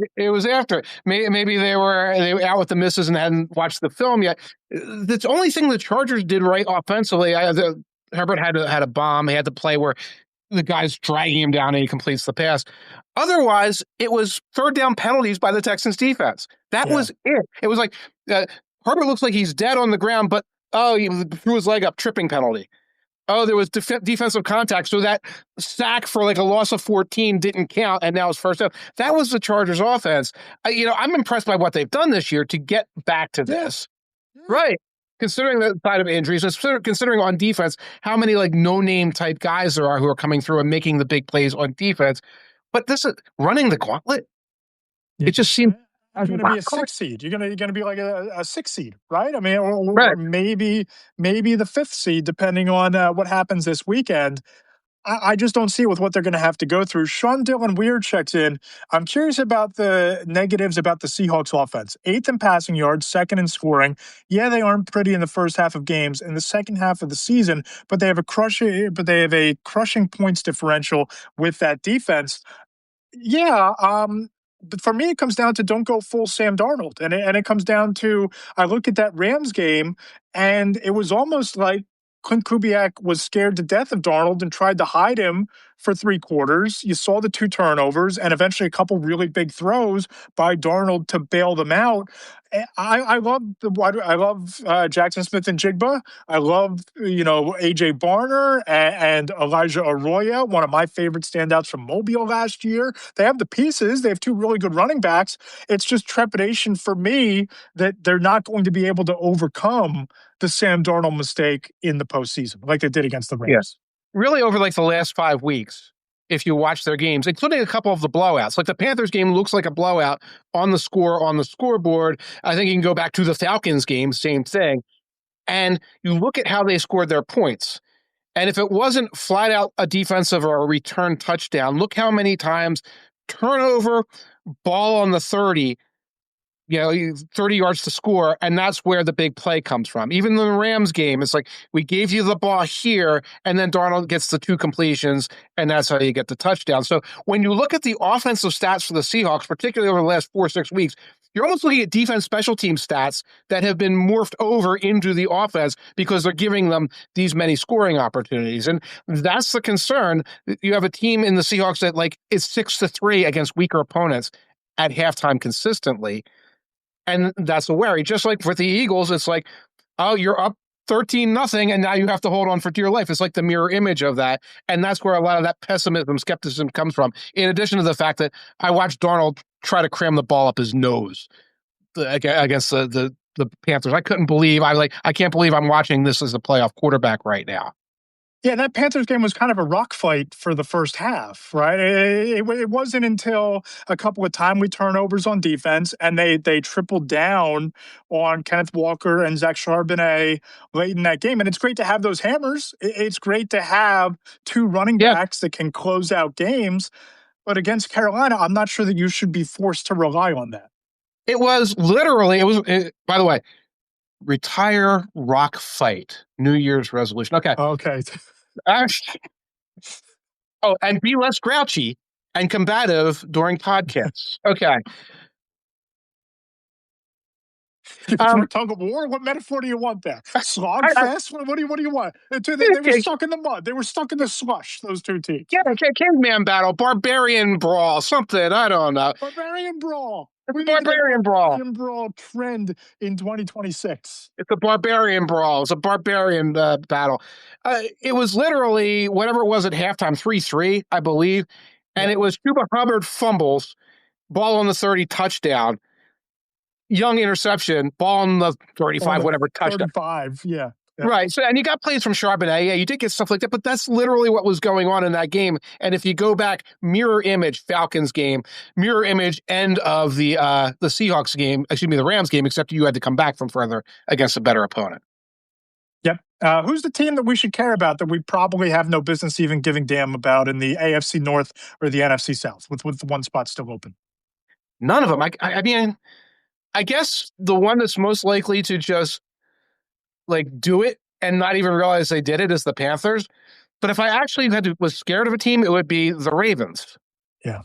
Maybe they were out with the missus and hadn't watched the film yet. The only thing the Chargers did right offensively, Herbert had a bomb. He had to play where the guy's dragging him down and he completes the pass. Otherwise, it was third down penalties by the Texans defense. That was it. It was like Herbert looks like he's dead on the ground, but he threw his leg up, tripping penalty. Oh, there was defensive contact, so that sack for like a loss of 14 didn't count, and now it's first down. That was the Chargers' offense. I'm impressed by what they've done this year to get back to this. Right. Considering the side of injuries, and considering on defense how many like no-name type guys there are who are coming through and making the big plays on defense. But this is running the gauntlet. Yeah. It just seems You're going to be a 6 seed. You're going to be like a 6 seed, right? I mean, or right. maybe the 5th seed, depending on what happens this weekend. I just don't see with what they're going to have to go through. Sean Dillon Weir checks in. I'm curious about the negatives about the Seahawks offense. 8th in passing yards, 2nd in scoring. Yeah, they aren't pretty in the first half of games. In the second half of the season, but they have a crushing points differential with that defense. Yeah, but for me, it comes down to don't go full Sam Darnold, and it comes down to I look at that Rams game, and it was almost like Clint Kubiak was scared to death of Darnold and tried to hide him for 3 quarters. You saw the 2 turnovers and eventually a couple really big throws by Darnold to bail them out. I love Jackson Smith and Jigba. I love AJ Barner and Elijah Arroyo, one of my favorite standouts from Mobile last year. They have the pieces. They have 2 really good running backs. It's just trepidation for me that they're not going to be able to overcome the Sam Darnold mistake in the postseason like they did against the Yeah. Rams. Really, over like the last 5 weeks, if you watch their games, including a couple of the blowouts, like the Panthers game looks like a blowout on the scoreboard. I think you can go back to the Falcons game, same thing. And you look at how they scored their points. And if it wasn't flat out a defensive or a return touchdown, look how many times turnover, ball on the 30, 30 yards to score, and that's where the big play comes from. Even in the Rams game, it's like, we gave you the ball here, and then Darnold gets the 2 completions, and that's how you get the touchdown. So when you look at the offensive stats for the Seahawks, particularly over the last 4 or 6 weeks, you're almost looking at defense special team stats that have been morphed over into the offense because they're giving them these many scoring opportunities. And that's the concern. You have a team in the Seahawks that is 6-3 against weaker opponents at halftime consistently. And that's a worry. Just like for the Eagles, it's like, oh, you're up 13-0, and now you have to hold on for dear life. It's like the mirror image of that. And that's where a lot of that pessimism, skepticism comes from. In addition to the fact that I watched Darnold try to cram the ball up his nose against the Panthers. I couldn't believe, I can't believe I'm watching this as a playoff quarterback right now. Yeah, that Panthers game was kind of a rock fight for the first half, right? It wasn't until a couple of timely turnovers on defense, and they tripled down on Kenneth Walker and Zach Charbonnet late in that game. And it's great to have those hammers. It's great to have 2 running backs that can close out games. But against Carolina, I'm not sure that you should be forced to rely on that. It was literally, by the way, retire rock fight, New Year's resolution. Okay. Oh, and be less grouchy and combative during podcasts. Okay. Tug of war? What metaphor do you want there? Slogfest? What do you want? They were stuck in the mud. They were stuck in the slush, those 2 teams. Yeah, caveman battle, barbarian brawl, something. I don't know. Barbarian brawl. Barbarian brawl trend in 2026. It's a barbarian brawl. It's a barbarian battle. It was literally whatever it was at halftime, 3-3, I believe. And it was Chuba Hubbard fumbles, ball on the 30, touchdown. Young interception, ball on the 35, whatever, touchdown. 35, yeah. Right. So, and you got plays from Charbonnet. Yeah, you did get stuff like that, but that's literally what was going on in that game. And if you go back, mirror image Falcons game, mirror image end of the Seahawks game, the Rams game, except you had to come back from further against a better opponent. Yep. Who's the team that we should care about that we probably have no business even giving damn about in the AFC North or the NFC South with the 1 spot still open? None of them. I mean, I guess the one that's most likely to just do it and not even realize they did it is the Panthers. But if I actually was scared of a team, it would be the Ravens. Yeah,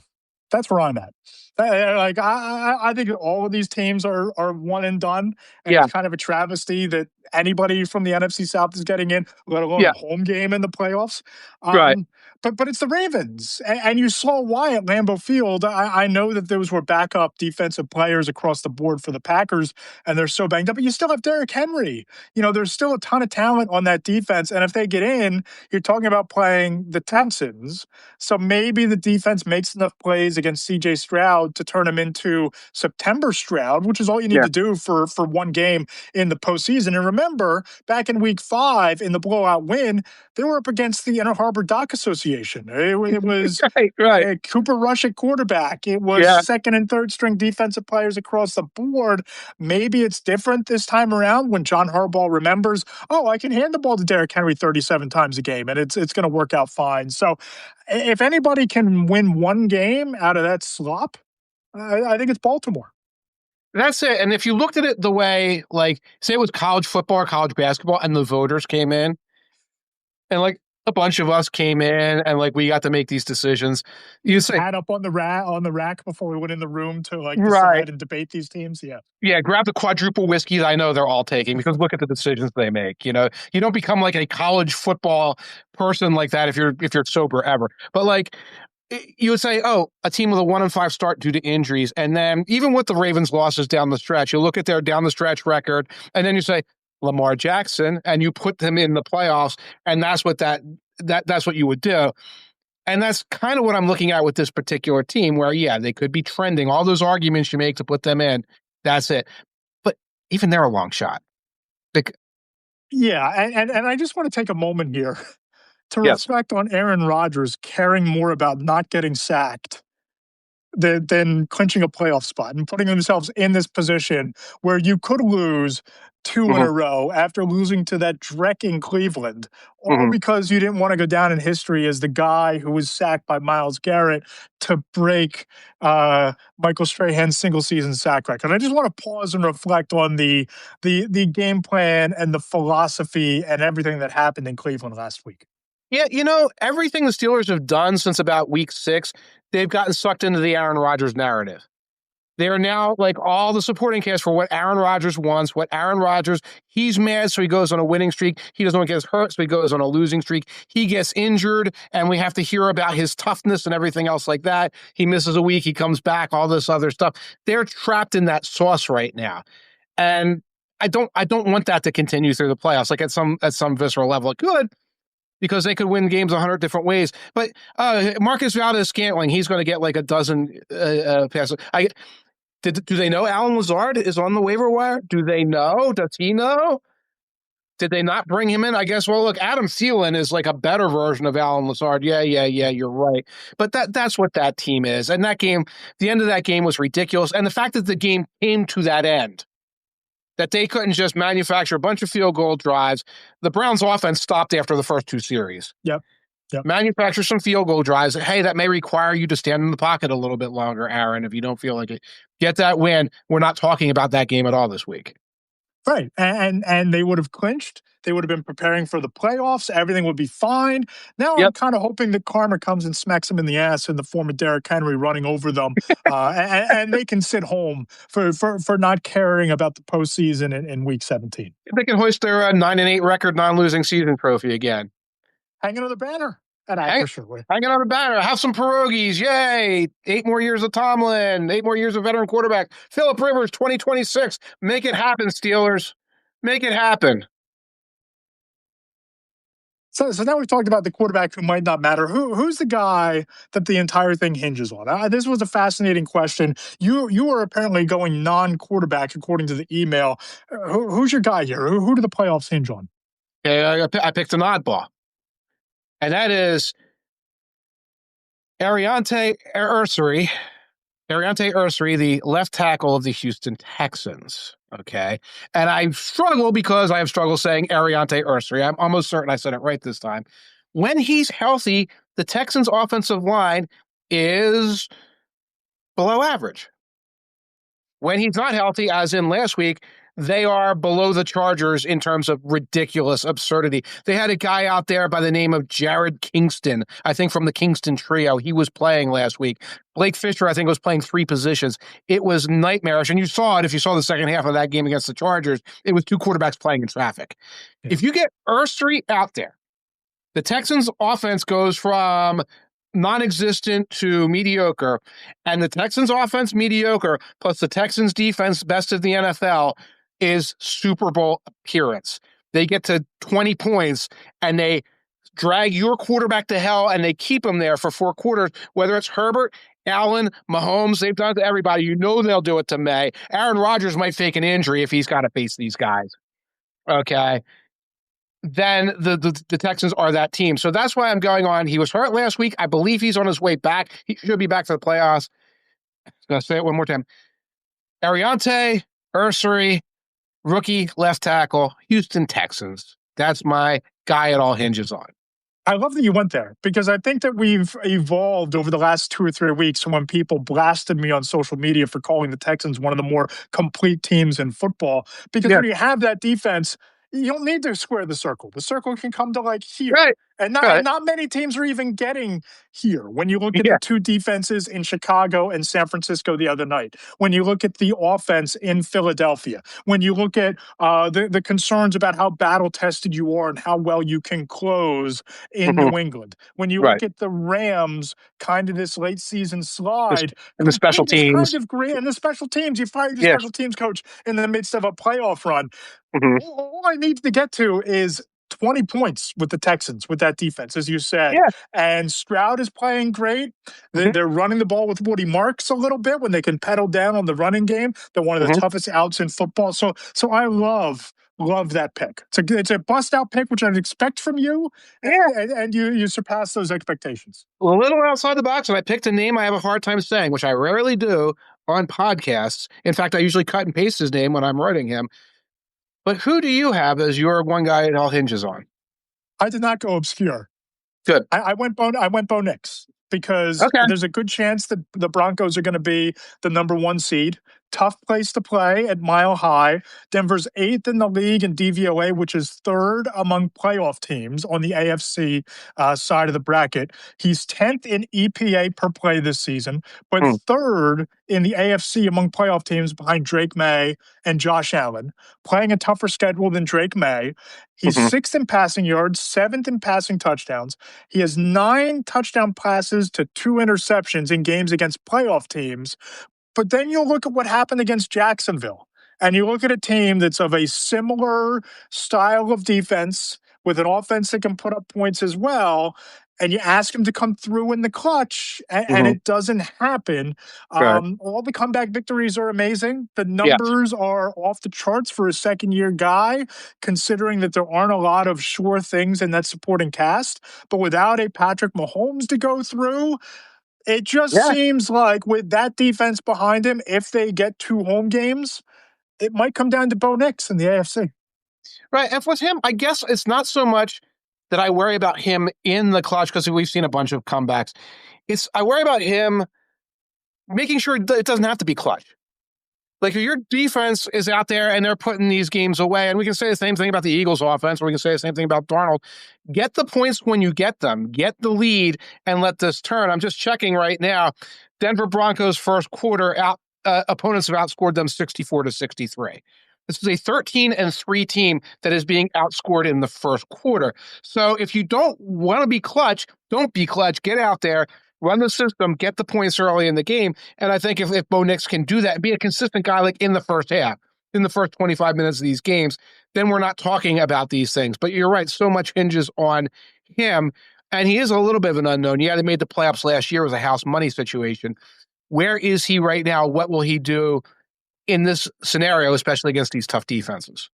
that's where I'm at. I think all of these teams are one and done. And it's kind of a travesty that anybody from the NFC South is getting in, let alone a home game in the playoffs. Right. But it's the Ravens. And you saw why at Lambeau Field. I know that those were backup defensive players across the board for the Packers, and they're so banged up. But you still have Derrick Henry. There's still a ton of talent on that defense. And if they get in, you're talking about playing the Texans. So maybe the defense makes enough plays against C.J. Stroud to turn him into September Stroud, which is all you need to do for 1 game in the postseason. And remember, back in week 5 in the blowout win, they were up against the Inner Harbor Dock Association negotiation. It was Right. Cooper Rush at quarterback. It was Yeah. second and third string defensive players across the board. Maybe it's different this time around when John Harbaugh remembers, oh, I can hand the ball to Derrick Henry 37 times a game, and it's going to work out fine. So, if anybody can win one game out of that slop, I think it's Baltimore. That's it. And if you looked at it the way, like, say it was college football or college basketball, and the voters came in, and like a bunch of us came in, and like we got to make these decisions, you say, Hat up on the rack before we went in the room to like right. decide and debate these teams. Yeah. Yeah, grab the quadruple whiskey that I know they're all taking, because look at the decisions they make. You know, you don't become like a college football person like that if you're sober ever. But like you would say, oh, a team with a 1-5 start due to injuries, and then even with the Ravens' losses down the stretch, you look at their down the stretch record, and then you say Lamar Jackson, and you put them in the playoffs, and that's what that's what you would do. And that's kind of what I'm looking at with this particular team, where, yeah, they could be trending. All those arguments you make to put them in, that's it. But even they're a long shot. Yeah, and I just want to take a moment here to Yes. reflect on Aaron Rodgers caring more about not getting sacked than clinching a playoff spot and putting themselves in this position where you could lose two in Mhm. a row after losing to that Dreck in Cleveland, all Mhm. because you didn't want to go down in history as the guy who was sacked by Myles Garrett to break Michael Strahan's single season sack record. I just want to pause and reflect on the game plan and the philosophy and everything that happened in Cleveland last week. Yeah, you know, everything the Steelers have done since about week 6, they've gotten sucked into the Aaron Rodgers narrative. They are now like all the supporting cast for what Aaron Rodgers wants, what Aaron Rodgers, he's mad, so he goes on a winning streak. He doesn't want to get hurt, so he goes on a losing streak. He gets injured, and we have to hear about his toughness and everything else like that. He misses a week, he comes back, all this other stuff. They're trapped in that sauce right now. And I don't want that to continue through the playoffs. Like at some visceral level, it could, because they could win games 100 different ways. But Marcus Valdez-Scantling, he's going to get like a dozen passes. Do they know Alan Lazard is on the waiver wire? Do they know? Does he know? Did they not bring him in? I guess, well, look, Adam Thielen is like a better version of Alan Lazard. Yeah, you're right. But that's what that team is. And that game, the end of that game was ridiculous. And the fact that the game came to that end, that they couldn't just manufacture a bunch of field goal drives. The Browns offense stopped after the first 2 series. Yep. Manufacture some field goal drives. Hey, that may require you to stand in the pocket a little bit longer, Aaron, if you don't feel like it. Get that win. We're not talking about that game at all this week. Right. And they would have clinched. They would have been preparing for the playoffs. Everything would be fine. Now I'm kind of hoping that karma comes and smacks them in the ass in the form of Derrick Henry running over them. And they can sit home for not caring about the postseason in week 17. They can hoist their 9-8 record, non-losing season trophy again. Hanging on the banner. And I for sure. Hanging on the banner. Have some pierogies. Yay. 8 more years of Tomlin. 8 more years of veteran quarterback. Phillip Rivers, 2026. Make it happen, Steelers. Make it happen. So now we've talked about the quarterback who might not matter. Who's the guy that the entire thing hinges on? This was a fascinating question. You are apparently going non-quarterback according to the email. Who's your guy here? Who do the playoffs hinge on? Okay, I picked an oddball. And that is Ariante Ursary, the left tackle of the Houston Texans. Okay. And I struggle because I have struggled saying Ariante Ursary. I'm almost certain I said it right this time. When he's healthy, the Texans' offensive line is below average. When he's not healthy, as in last week, they are below the Chargers in terms of ridiculous absurdity. They had a guy out there by the name of Jared Kingston, I think from the Kingston Trio. He was playing last week. Blake Fisher, I think, was playing 3 positions. It was nightmarish. And you saw it if you saw the second half of that game against the Chargers. It was 2 quarterbacks playing in traffic. Yeah. If you get Ursary out there, the Texans' offense goes from non-existent to mediocre, and the Texans' offense mediocre, plus the Texans' defense best of the NFL, is Super Bowl appearance. They get to 20 points, and they drag your quarterback to hell, and they keep him there for 4 quarters, whether it's Herbert, Allen, Mahomes. They've done it to everybody. You know they'll do it to May. Aaron Rodgers might fake an injury if he's got to face these guys. Okay. then the Texans are that team. So that's why I'm going on. He was hurt last week. I believe he's on his way back. He should be back to the playoffs. I'm going to say it one more time. Ariante, Ursery, rookie left tackle, Houston Texans. That's my guy it all hinges on. I love that you went there because I think that we've evolved over the last 2 or 3 weeks when people blasted me on social media for calling the Texans one of the more complete teams in football. Because when you have that defense, you don't need to square the circle. The circle can come to like here. Right. And not many teams are even getting here. When you look at Yeah. the two defenses in Chicago and San Francisco the other night, when you look at the offense in Philadelphia, when you look at the concerns about how battle tested you are and how well you can close in New England, when you look at the Rams, kind of this late season slide, and the special teams, kind of great, and the special teams, you fired your special teams coach in the midst of a playoff run. All I need to get to is 20 points with the Texans, with that defense, as you said. Yeah. And Stroud is playing great. They're running the ball with Woody Marks a little bit when they can pedal down on the running game. They're one of the toughest outs in football. So I love that pick. It's a bust-out pick, which I'd expect from you, and you surpass those expectations. A little outside the box, and I picked a name I have a hard time saying, which I rarely do on podcasts. In fact, I usually cut and paste his name when I'm writing him. But who do you have as your one guy it all hinges on? I did not go obscure. Good. I went Bo Nix because there's a good chance that the Broncos are going to be the number 1 seed. Tough place to play at Mile High. Denver's 8th in the league in DVOA, which is 3rd among playoff teams on the AFC side of the bracket. He's 10th in EPA per play this season, but 3rd in the AFC among playoff teams behind Drake May and Josh Allen, playing a tougher schedule than Drake May. He's 6th in passing yards, 7th in passing touchdowns. He has 9 touchdown passes to 2 interceptions in games against playoff teams. But then you look at what happened against Jacksonville, and you look at a team that's of a similar style of defense with an offense that can put up points as well, and you ask him to come through in the clutch, and it doesn't happen. All the comeback victories are amazing. The numbers are off the charts for a second-year guy, considering that there aren't a lot of sure things in that supporting cast. But without a Patrick Mahomes to go through, it just seems like with that defense behind him, if they get 2 home games, it might come down to Bo Nix in the AFC. Right. And with him, I guess it's not so much that I worry about him in the clutch because we've seen a bunch of comebacks. I worry about him making sure that it doesn't have to be clutch. Like if your defense is out there and they're putting these games away, and we can say the same thing about the Eagles offense, or we can say the same thing about Darnold, get the points when you get them, get the lead, and let this turn. I'm just checking right now. Denver Broncos first quarter opponents have outscored them 64-63. This is a 13-3 team that is being outscored in the first quarter. So if you don't want to be clutch, don't be clutch. Get out there. Run the system, get the points early in the game. And I think if Bo Nix can do that and be a consistent guy like in the first half, in the first 25 minutes of these games, then we're not talking about these things. But you're right, so much hinges on him. And he is a little bit of an unknown. Yeah, they made the playoffs last year. It was a house money situation. Where is he right now? What will he do in this scenario, especially against these tough defenses?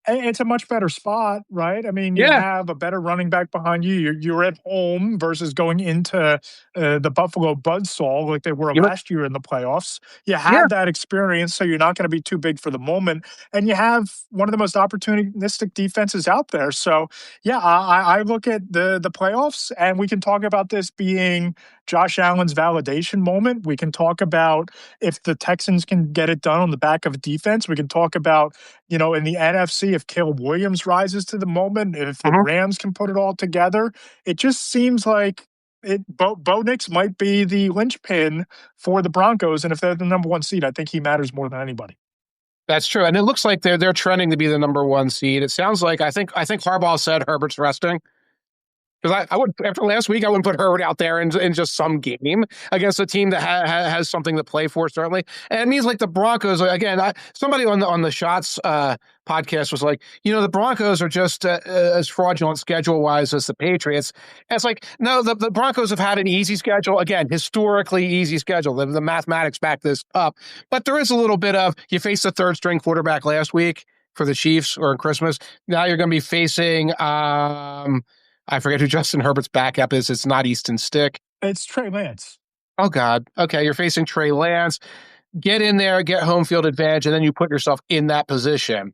It's a much better spot, right? I mean, you have a better running back behind you. You're at home versus going into the Buffalo buzzsaw like they were last year in the playoffs. You have that experience, so you're not going to be too big for the moment. And you have one of the most opportunistic defenses out there. So, I look at the playoffs, and we can talk about this being Josh Allen's validation moment. We can talk about if the Texans can get it done on the back of a defense. We can talk about, in the NFC, if Caleb Williams rises to the moment, if the Rams can put it all together. It just seems like Bo Nix might be the linchpin for the Broncos, and if they're the number 1 seed, I think he matters more than anybody. That's true, and it looks like they're trending to be the number 1 seed. It sounds like I think Harbaugh said Herbert's resting. Because I would, after last week, I wouldn't put Herbert out there in just some game against a team that has something to play for, certainly. And it means like the Broncos, again, somebody on the Shots podcast was like, the Broncos are just as fraudulent schedule-wise as the Patriots. And it's like, no, the Broncos have had an easy schedule. Again, historically easy schedule. The mathematics back this up. But there is a little bit of, you faced the third-string quarterback last week for the Chiefs or Christmas. Now you're going to be facing, I forget who Justin Herbert's backup is. It's not Easton Stick. It's Trey Lance. Oh, God. Okay, you're facing Trey Lance. Get in there, get home field advantage, and then you put yourself in that position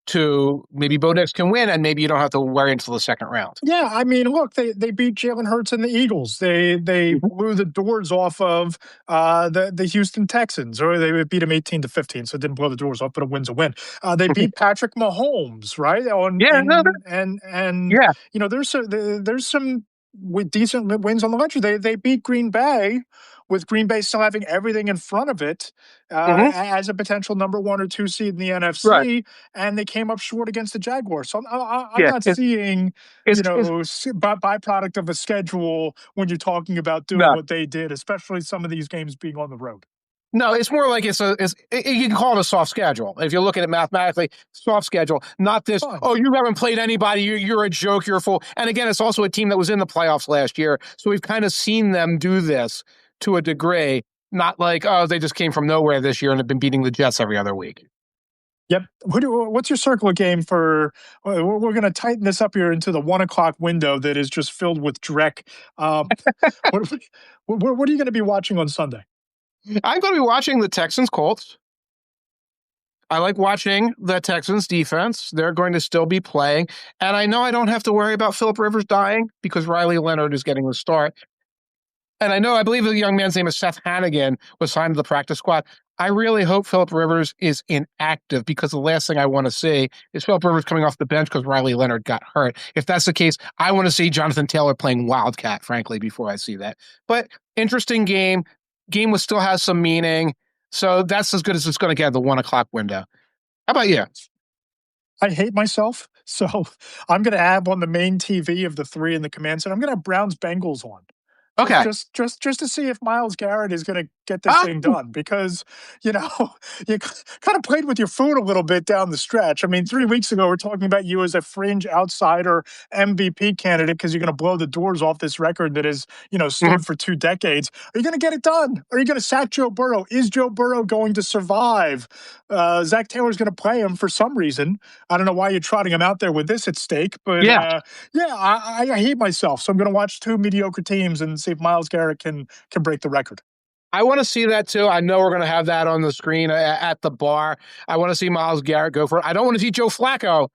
to maybe Bo Nix can win, and maybe you don't have to worry until the second round. Yeah, I mean, look, they beat Jalen Hurts and the Eagles. They blew the doors off of the Houston Texans, or they beat them 18-15, so it didn't blow the doors off, but a win's a win. They beat Patrick Mahomes, right? Yeah. You know, there's some with decent wins on the ledger. They beat Green Bay, with Green Bay still having everything in front of it as a potential number 1 or 2 seed in the NFC, Right. and they came up short against the Jaguars. So I'm Yeah. not seeing, It's byproduct of a schedule when you're talking about doing no. what they did, especially some of these games being on the road. No, it's more like you can call it a soft schedule. If you look at it mathematically, soft schedule, not this, Fine. oh, you haven't played anybody, you're a joke, you're a fool. And again, it's also a team that was in the playoffs last year. So we've kind of seen them do this to a degree, not like, oh, they just came from nowhere this year and have been beating the Jets every other week. Yep. What's your circle game for? We're going to tighten this up here into the 1 o'clock window that is just filled with dreck. What are you going to be watching on Sunday? I'm going to be watching the Texans Colts. I like watching the Texans defense. They're going to still be playing. And I know I don't have to worry about Phillip Rivers dying because Riley Leonard is getting the start. And I believe the young man's name is Seth Hannigan, was signed to the practice squad. I really hope Phillip Rivers is inactive because the last thing I want to see is Phillip Rivers coming off the bench because Riley Leonard got hurt. If that's the case, I want to see Jonathan Taylor playing Wildcat, frankly, before I see that. But interesting game. Game still has some meaning. So that's as good as it's going to get at the 1 o'clock window. How about you? I hate myself, so I'm going to have on the main TV of the 3 in the command center, I'm going to have Browns Bengals on. Okay. Just to see if Myles Garrett is going to get this thing done, because, you kind of played with your food a little bit down the stretch. I mean, 3 weeks ago, we're talking about you as a fringe outsider MVP candidate because you're going to blow the doors off this record that has, stood for 2 decades. Are you going to get it done? Are you going to sack Joe Burrow? Is Joe Burrow going to survive? Zach Taylor's going to play him for some reason. I don't know why you're trotting him out there with this at stake, but I hate myself. So I'm going to watch 2 mediocre teams and see if Myles Garrett can break the record. I want to see that too. I know we're going to have that on the screen at the bar. I want to see Myles Garrett go for it. I don't want to see Joe Flacco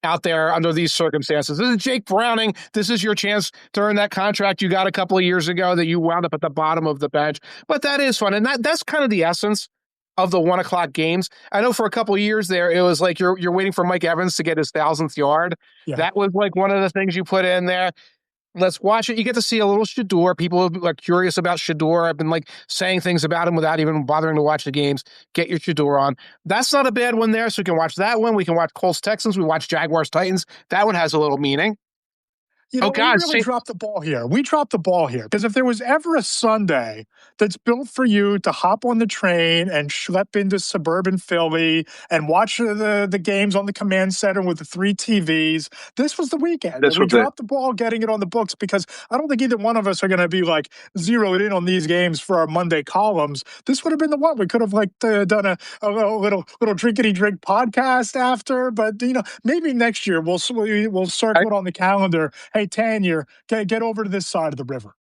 out there under these circumstances. This is Jake Browning. This is your chance to earn that contract you got a couple of years ago that you wound up at the bottom of the bench. But that is fun. And that's kind of the essence of the 1 o'clock games. I know for a couple of years there, it was like you're waiting for Mike Evans to get his 1,000th yard. Yeah. That was like one of the things you put in there. Let's watch it. You get to see a little Shador. People are curious about Shador. I've been saying things about him without even bothering to watch the games. Get your Shador on. That's not a bad one there. So we can watch that one. We can watch Colts Texans. We watch Jaguars Titans. That one has a little meaning. We really dropped the ball here. We dropped the ball here because if there was ever a Sunday that's built for you to hop on the train and schlep into suburban Philly and watch the games on the command center with the 3 TVs, this was the weekend. We dropped the ball getting it on the books because I don't think either one of us are going to be zeroed in on these games for our Monday columns. This would have been the one. We could have done a little drinkity drink podcast after, but maybe next year we'll circle it on the calendar. Hey, Tanya, get over to this side of the river.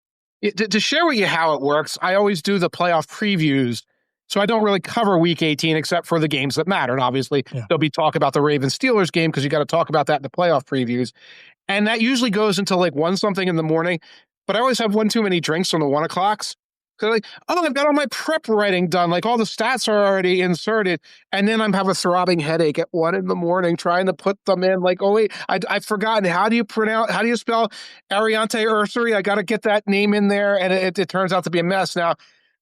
To share with you how it works, I always do the playoff previews, so I don't really cover Week 18 except for the games that matter. And obviously, there'll be talk about the Ravens-Steelers game because you got to talk about that in the playoff previews. And that usually goes until 1-something in the morning. But I always have one too many drinks on the 1 o'clocks. So I've got all my prep writing done. All the stats are already inserted. And then I'm having a throbbing headache at 1 in the morning trying to put them in. Oh, wait, I've forgotten. How do you spell Ariante Ursary? I got to get that name in there. And it turns out to be a mess. Now,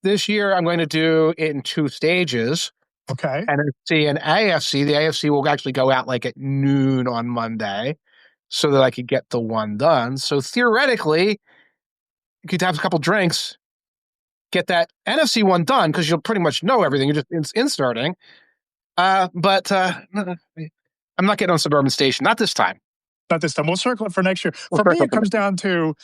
this year I'm going to do it in 2 stages. Okay. NFC and AFC. The AFC will actually go out at noon on Monday so that I could get the one done. So theoretically, you could have a couple drinks, get that NFC one done because you'll pretty much know everything. You're just inserting. But I'm not getting on Suburban Station. Not this time. Not this time. We'll circle it for next year. We'll For me, circle it for comes next. down to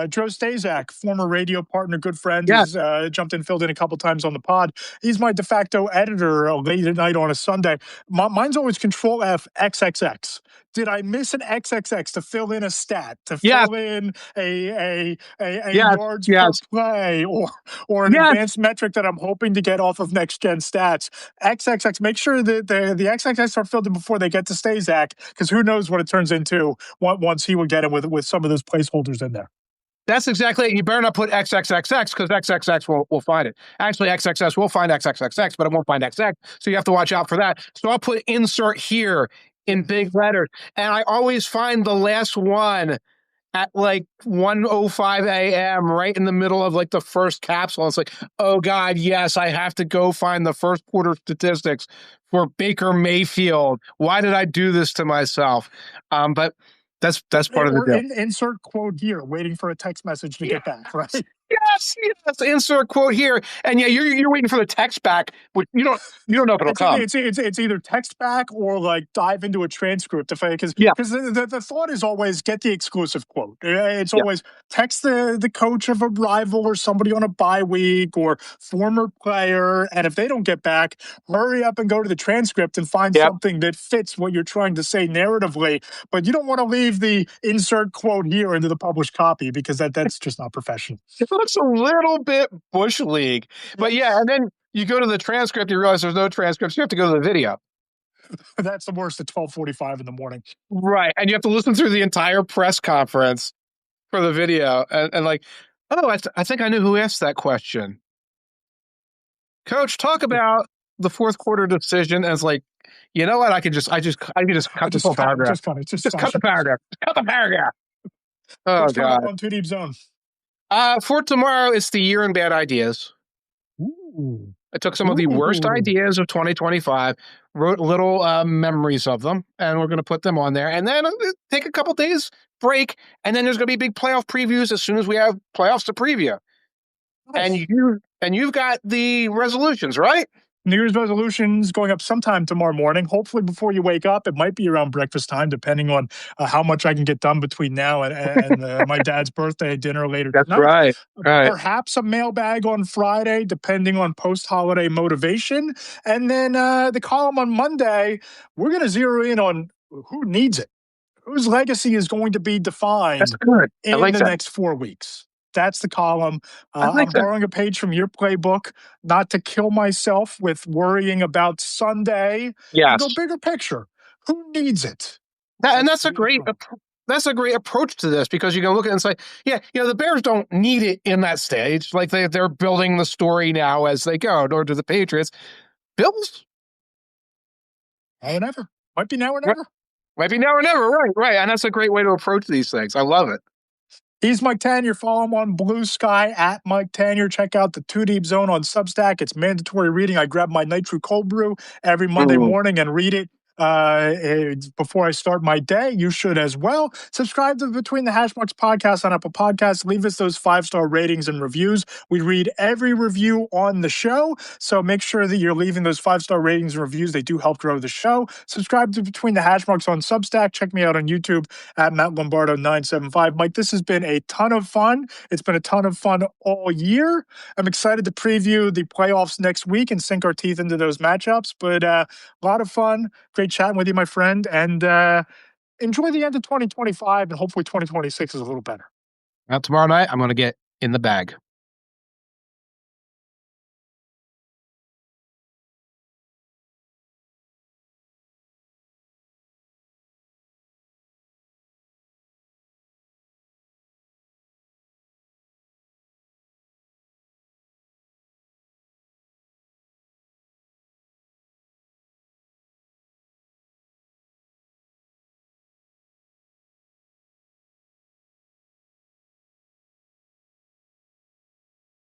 Joe Stazak, former radio partner, good friend, Yeah. has jumped in, filled in a couple times on the pod. He's my de facto editor late at night on a Sunday. Mine's always Control F XXX. Did I miss an XXX to fill in a stat, to Yes. fill in a Yes. yards per Yes. play, or an Yes. advanced metric that I'm hoping to get off of next gen stats? XXX, make sure that the XXX are filled in before they get to Stazak, because who knows what it turns into once he would get it with some of those placeholders in there. That's exactly it. You better not put XXXX because XXX will find it. Actually, XXS will find XXXX, but it won't find XX. So you have to watch out for that. So I'll put insert here in big letters. And I always find the last one at like 1:05 a.m. right in the middle of like the first capsule. It's like, oh God, yes, I have to go find the first quarter statistics for Baker Mayfield. Why did I do this to myself? But that's part of the Or deal. insert quote here, waiting for a text message to get back, right? Yes, insert quote here. And yeah, you're waiting for the text back, which you don't know if it'll come. It's either text back or like dive into a transcript, because Yeah. the thought is always get the exclusive quote. It's always text the coach of a rival or somebody on a bye week or former player, and if they don't get back, hurry up and go to the transcript and find something that fits what you're trying to say narratively. But you don't want to leave the insert quote here into the published copy, because that's just not professional. It looks a little bit Bush League. But yeah, and then you go to the transcript, you realize there's no transcripts. You have to go to the video. That's the worst at 12:45 in the morning. Right. And you have to listen through the entire press conference for the video. And like, oh, I think I knew who asked that question. Coach, talk about the fourth quarter decision. And it's like, you know what? I could just cut the whole paragraph. Just cut it. Just cut the paragraph. Cut the paragraph. Oh, What's God. on Too Deep Zone? For tomorrow, it's the year in bad ideas. Ooh. I took some of the worst ideas of 2025, wrote little memories of them, and we're going to put them on there. And then take a couple days break, and then there's going to be big playoff previews as soon as we have playoffs to preview. Nice. And you've got the resolutions, right? New Year's resolutions going up sometime tomorrow morning. Hopefully before you wake up. It might be around breakfast time, depending on how much I can get done between now and my dad's birthday dinner later tonight. That's right. Perhaps a mailbag on Friday, depending on post-holiday motivation. And then the column on Monday, we're going to zero in on who needs it, whose legacy is going to be defined in the next 4 weeks. That's the column. I'm borrowing a page from your playbook, not to kill myself with worrying about Sunday. Yes. Go bigger picture. Who needs it? That's a great approach to this, because you can look at it and say, yeah, the Bears don't need it in that stage. Like they're building the story now as they go, nor do the Patriots. Bills? Now or never. Might be now or never. Might be now or never. Right. And that's a great way to approach these things. I love it. He's Mike Tanier. Follow him on Blue Sky at Mike Tanier. Check out the Too Deep Zone on Substack. It's mandatory reading. I grab my Nitro Cold Brew every Monday morning and read it before I start my day. You should as well. Subscribe to Between the Hashmarks podcast on Apple Podcasts. Leave us those 5-star ratings and reviews. We read every review on the show, so make sure that you're leaving those 5-star ratings and reviews. They do help grow the show. Subscribe to Between the Hashmarks on Substack. Check me out on YouTube at Matt Lombardo 975. Mike, this has been a ton of fun. It's been a ton of fun all year. I'm excited to preview the playoffs next week and sink our teeth into those matchups, but a lot of fun. Great chatting with you, my friend, and enjoy the end of 2025, and hopefully 2026 is a little better. Now, tomorrow night, I'm going to get in the bag.